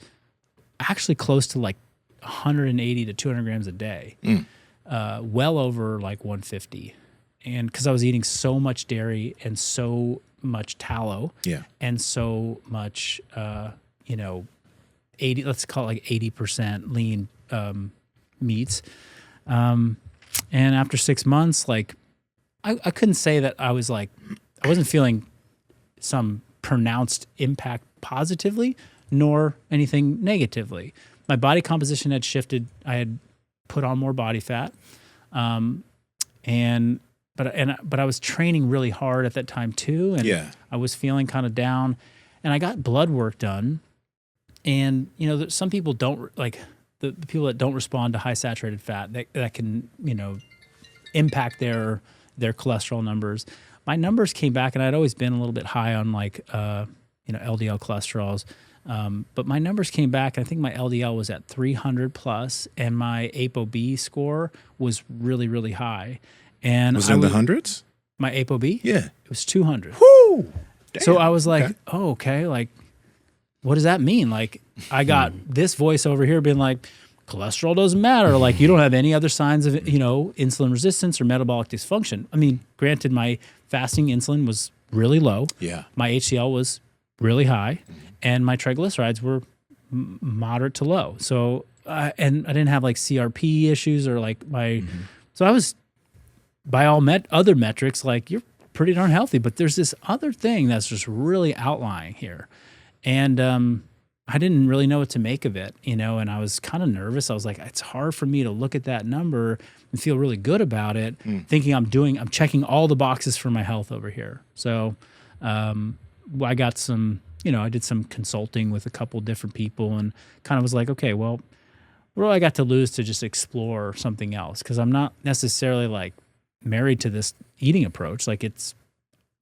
actually close to like 180 to 200 grams a day, well over like 150. And because I was eating so much dairy and so much tallow, and so much, 80, let's call it like 80% lean meats. And after 6 months, like I couldn't say that I wasn't feeling some pronounced impact positively, nor anything negatively. My body composition had shifted. I had put on more body fat, but I was training really hard at that time too, and I was feeling kind of down. And I got blood work done, and some people don't like the people that don't respond to high saturated fat that can impact their cholesterol numbers. My numbers came back, and I'd always been a little bit high on like LDL cholesterols. But my numbers came back, and I think my LDL was at 300 plus, and my ApoB score was really, really high. And Was it in the hundreds? My ApoB? Yeah. It was 200. Woo! So I was like, Okay. oh, okay. Like, what does that mean? Like, I got this voice over here being like, cholesterol doesn't matter. Like, you don't have any other signs of, insulin resistance or metabolic dysfunction. I mean, granted, my fasting insulin was really low. Yeah. My HDL was really high, and my triglycerides were moderate to low. So, and I didn't have like CRP issues or like so I was, by all other metrics, like, you're pretty darn healthy, but there's this other thing that's just really outlying here. And I didn't really know what to make of it, and I was kind of nervous. I was like, it's hard for me to look at that number and feel really good about it, thinking I'm checking all the boxes for my health over here. So I got some, I did some consulting with a couple different people and kind of was like, okay, well, what do I got to lose to just explore something else? Because I'm not necessarily like married to this eating approach. Like,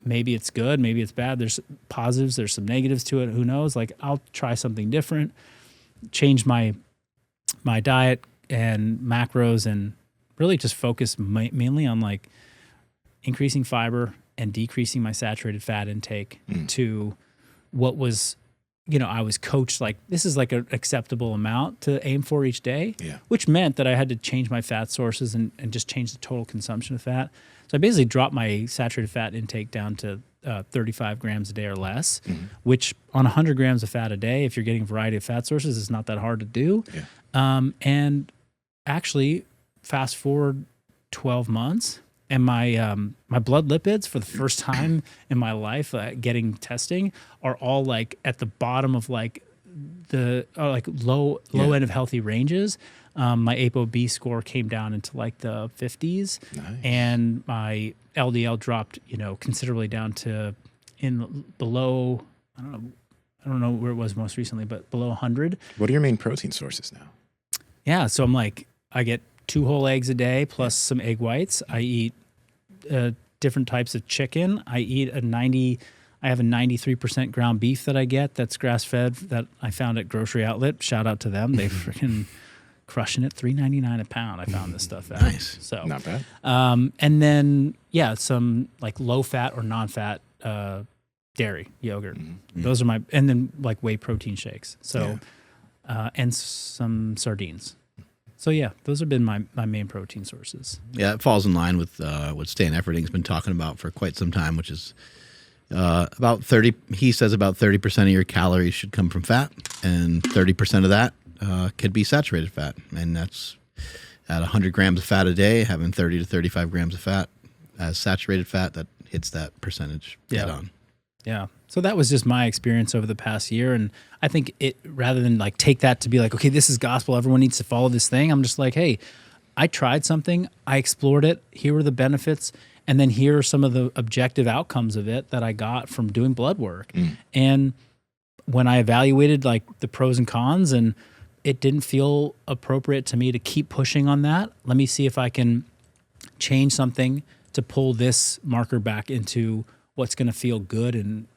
maybe it's good, maybe it's bad. There's positives, there's some negatives to it. Who knows? Like, I'll try something different, change my diet and macros, and really just focus mainly on like increasing fiber and decreasing my saturated fat intake to what was, I was coached like, this is like an acceptable amount to aim for each day, which meant that I had to change my fat sources and just change the total consumption of fat. So I basically dropped my saturated fat intake down to 35 grams a day or less, which on 100 grams of fat a day, if you're getting a variety of fat sources, is not that hard to do. And actually, fast forward 12 months, and my my blood lipids for the first time in my life, getting testing, are all like at the bottom of like the low end of healthy ranges. My ApoB score came down into like the 50s, and my LDL dropped, considerably down to below. I don't know where it was most recently, but below 100. What are your main protein sources now? Yeah, so I'm like, I get 2 whole eggs a day plus some egg whites. I eat different types of chicken. I have a 93% ground beef that I get that's grass-fed that I found at Grocery Outlet. Shout out to them. They freaking crushing it. $3.99 a pound. I found this stuff at. Nice. So Not bad. and then some like low-fat or non-fat dairy yogurt. Those are and then like whey protein shakes. So and some sardines. So yeah, those have been my main protein sources. Yeah, it falls in line with what Stan Efferding's been talking about for quite some time, which is about 30. He says about 30% of your calories should come from fat, and 30% of that could be saturated fat, and that's at 100 grams of fat a day, having 30 to 35 grams of fat as saturated fat, that hits that percentage dead on. Yeah. So that was just my experience over the past year. And I think rather than like take that to be like, okay, this is gospel, everyone needs to follow this thing, I'm just like, hey, I tried something, I explored it, here were the benefits, and then here are some of the objective outcomes of it that I got from doing blood work. And when I evaluated like the pros and cons, and it didn't feel appropriate to me to keep pushing on that, let me see if I can change something to pull this marker back into what's going to feel good and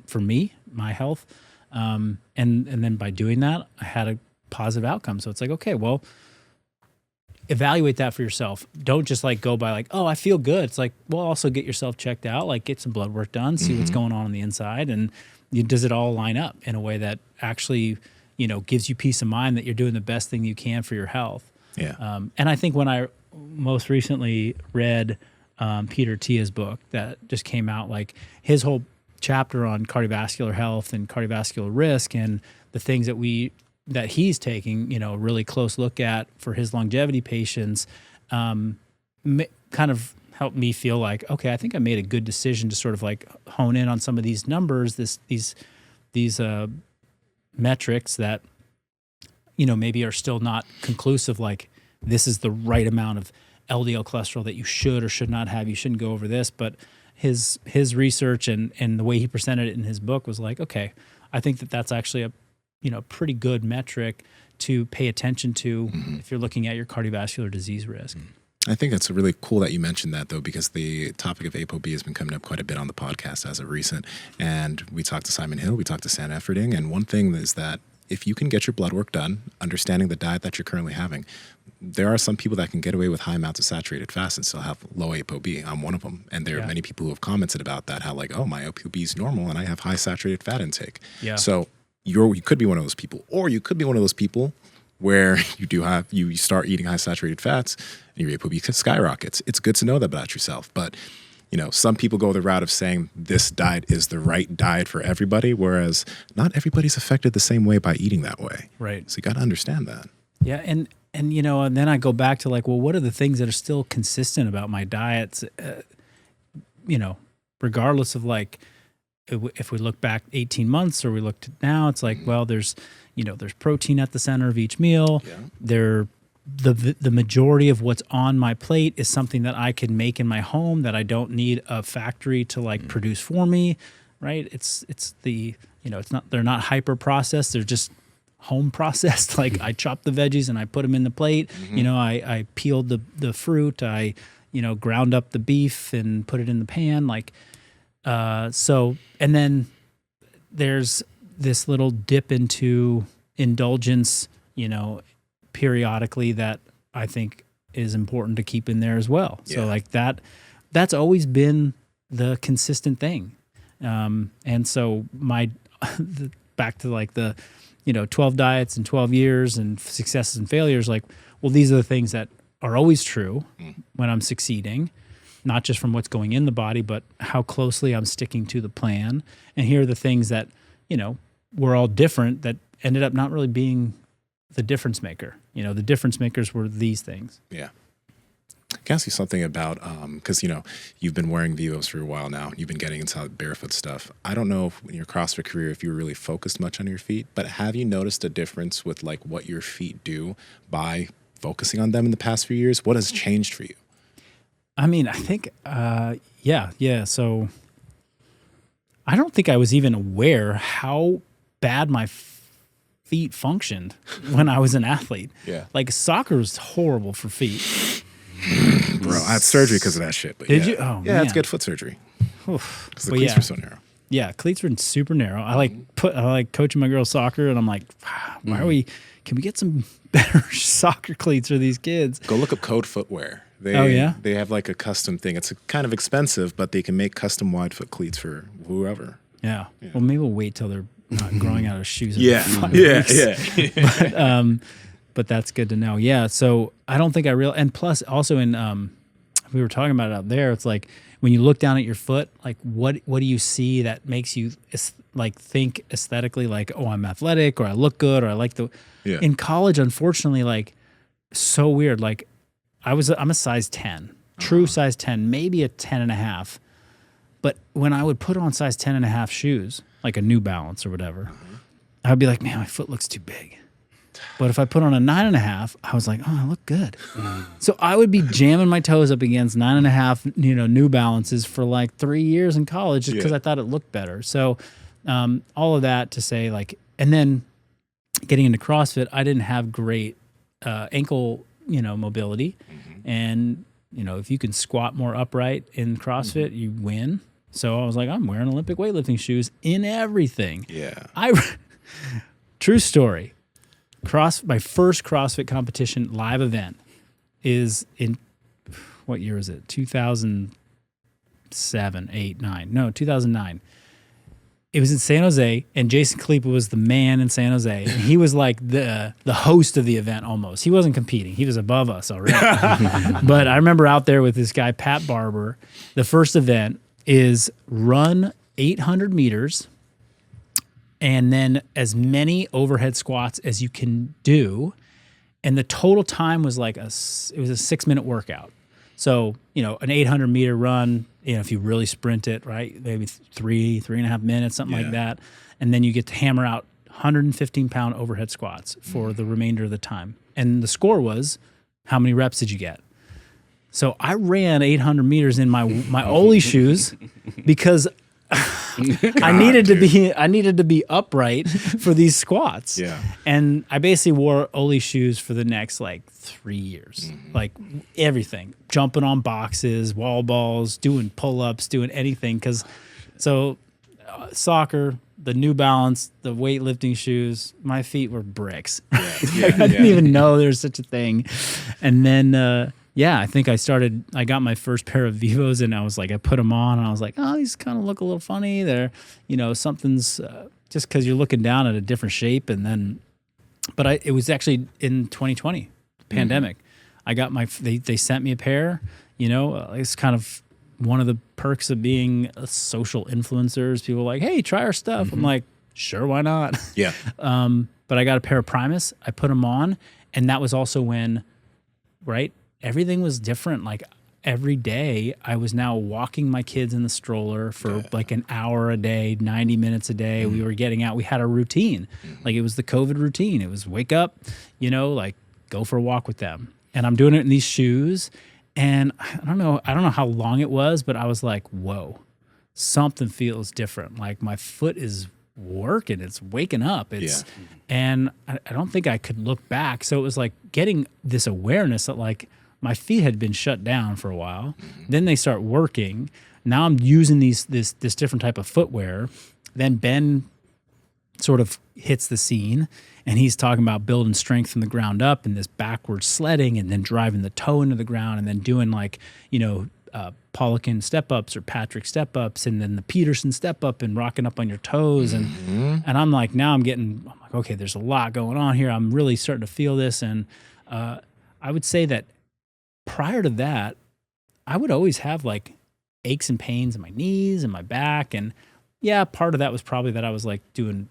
for me, my health. And then by doing that, I had a positive outcome. So it's like, okay, well, evaluate that for yourself. Don't just like go by like, oh, I feel good. It's like, well, also get yourself checked out, like get some blood work done, see what's going on the inside. And does it all line up in a way that actually, gives you peace of mind that you're doing the best thing you can for your health. Yeah. And I think when I most recently read Peter Tia's book that just came out, like his whole chapter on cardiovascular health and cardiovascular risk and the things that he's taking, a really close look at for his longevity patients, kind of helped me feel like, okay, I think I made a good decision to sort of like hone in on some of these numbers, these metrics that, maybe are still not conclusive. Like this is the right amount of LDL cholesterol that you should or should not have. You shouldn't go over this. But his research and the way he presented it in his book was like, okay, I think that's actually a pretty good metric to pay attention to if you're looking at your cardiovascular disease risk. I think it's really cool that you mentioned that, though, because the topic of ApoB has been coming up quite a bit on the podcast as of recent. And we talked to Simon Hill, we talked to Stan Efferding, and one thing is that if you can get your blood work done, understanding the diet that you're currently having, there are some people that can get away with high amounts of saturated fats and still have low ApoB. I'm one of them. And there are many people who have commented about that, how like, oh, my ApoB is normal and I have high saturated fat intake. Yeah. So you could be one of those people, or you could be one of those people where you start eating high saturated fats and your ApoB skyrockets. It's good to know that about yourself. But some people go the route of saying this diet is the right diet for everybody, whereas not everybody's affected the same way by eating that way. Right. So you got to understand that. Yeah, and then I go back to like, well, what are the things that are still consistent about my diets? Regardless of like, if we look back 18 months or we looked at now, it's like, well, there's protein at the center of each meal. Yeah. The majority of what's on my plate is something that I can make in my home that I don't need a factory to like produce for me, right? It's not, they're not hyper processed. They're just home processed. Like I chop the veggies and I put them in the plate. I peeled the fruit. I, ground up the beef and put it in the pan. Like, and then there's this little dip into indulgence, periodically that I think is important to keep in there as well. Yeah. So like that's always been the consistent thing. And so back to like the, 12 diets and 12 years and successes and failures, like, well, these are the things that are always true when I'm succeeding, not just from what's going in the body, but how closely I'm sticking to the plan. And here are the things that, were all different that ended up not really being the difference maker. The difference makers were these things. Yeah. Can I ask you something about, because, you've been wearing Vivos for a while now. You've been getting into barefoot stuff. I don't know if in your CrossFit career, if you were really focused much on your feet, but have you noticed a difference with like what your feet do by focusing on them in the past few years? What has changed for you? I mean, I think, yeah. So I don't think I was even aware how bad my feet functioned when I was an athlete. Yeah. Like soccer was horrible for feet. Bro, I had surgery because of that shit. But Did you? Oh, yeah, man. it's good foot surgery. Because the Well, cleats yeah. were so narrow. Yeah, cleats were super narrow. I like coaching my girls soccer, and I'm like, can we get some better soccer cleats for these kids? Go look up Code Footwear. They have like a custom thing. It's kind of expensive, but they can make custom wide foot cleats for whoever. Yeah. Well, maybe we'll wait till they're not growing out of shoes. Yeah. But that's good to know. Yeah. So I don't think and plus also in, we were talking about it out there. It's like when you look down at your foot, like what do you see that makes you like think aesthetically like, oh, I'm athletic or I look good or I like in college, unfortunately, like so weird. Like I'm a size 10, true size 10, maybe a 10 and a half. But when I would put on size 10 and a half shoes, like a New Balance or whatever, I would be like, man, my foot looks too big. But if I put on a 9.5, I was like, oh, I look good. So I would be jamming my toes up against 9.5, New Balances for like 3 years in college just because I thought it looked better. So all of that to say like, and then getting into CrossFit, I didn't have great ankle, mobility. And, if you can squat more upright in CrossFit, you win. So I was like, I'm wearing Olympic weightlifting shoes in everything. Yeah. True story. My first CrossFit competition live event is in, what year is it? 2007, 8, 9. No, 2009. It was in San Jose, and Jason Khalipa was the man in San Jose. And he was like the host of the event almost. He wasn't competing. He was above us already. But I remember out there with this guy, Pat Barber. The first event is run 800 meters and then as many overhead squats as you can do. And the total time was like it was a 6-minute workout. So, an 800 meter run, if you really sprint it, right, maybe 3.5 minutes, something like that. And then you get to hammer out 115-pound overhead squats for the remainder of the time. And the score was, how many reps did you get? So I ran 800 meters in my Oli shoes because I needed to be upright for these squats. Yeah. And I basically wore Oli shoes for the next like 3 years. Like everything. Jumping on boxes, wall balls, doing pull-ups, doing anything. Soccer, the New Balance, the weightlifting shoes, my feet were bricks. Yeah, I didn't even know there was such a thing. And then, I think I got my first pair of Vivos, and I was like, I put them on, and I was like, oh, these kind of look a little funny. They're, something's just because you're looking down at a different shape. And then, but it was actually in 2020, pandemic. I got they sent me a pair, it's kind of one of the perks of being a social influencers. People are like, hey, try our stuff. I'm like, sure, why not? Yeah. But I got a pair of Primus. I put them on. And that was also when, right, everything was different. Like every day I was now walking my kids in the stroller for like an hour a day, 90 minutes a day. We were getting out. We had a routine. Like it was the COVID routine. It was wake up, like go for a walk with them. And I'm doing it in these shoes. And I don't know how long it was, but I was like, whoa, something feels different. Like my foot is working, it's waking up. And I don't think I could look back. So it was like getting this awareness that like my feet had been shut down for a while. Then they start working. Now I'm using this different type of footwear. Then Ben sort of hits the scene, and he's talking about building strength from the ground up and this backwards sledding and then driving the toe into the ground and then doing like, Polican step-ups or Patrick step-ups and then the Peterson step-up and rocking up on your toes. And I'm like, I'm like, okay, there's a lot going on here. I'm really starting to feel this. And I would say that prior to that, I would always have like aches and pains in my knees and my back. And part of that was probably that I was like doing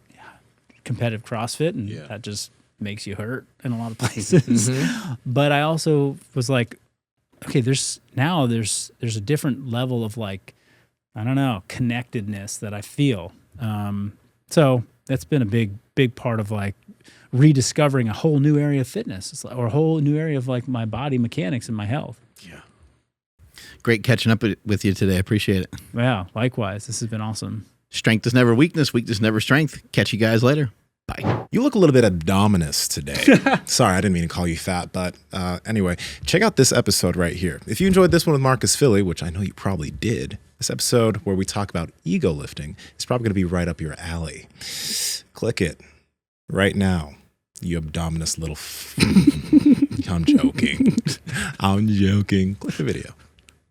competitive CrossFit, and that just makes you hurt in a lot of places. But I also was like, okay, there's a different level of like, I don't know, connectedness that I feel. So that's been a big part of like rediscovering a whole new area of fitness, or a whole new area of like my body mechanics and my health. Yeah. Great catching up with you today. I appreciate it. Yeah, likewise. This has been awesome. Strength is never weakness. Weakness never strength. Catch you guys later. Bye. You look a little bit abdominous today. Sorry, I didn't mean to call you fat, but anyway, check out this episode right here. If you enjoyed this one with Marcus Philly, which I know you probably did, this episode where we talk about ego lifting is probably going to be right up your alley. Click it right now, you abdominous little I'm joking. I'm joking. Click the video.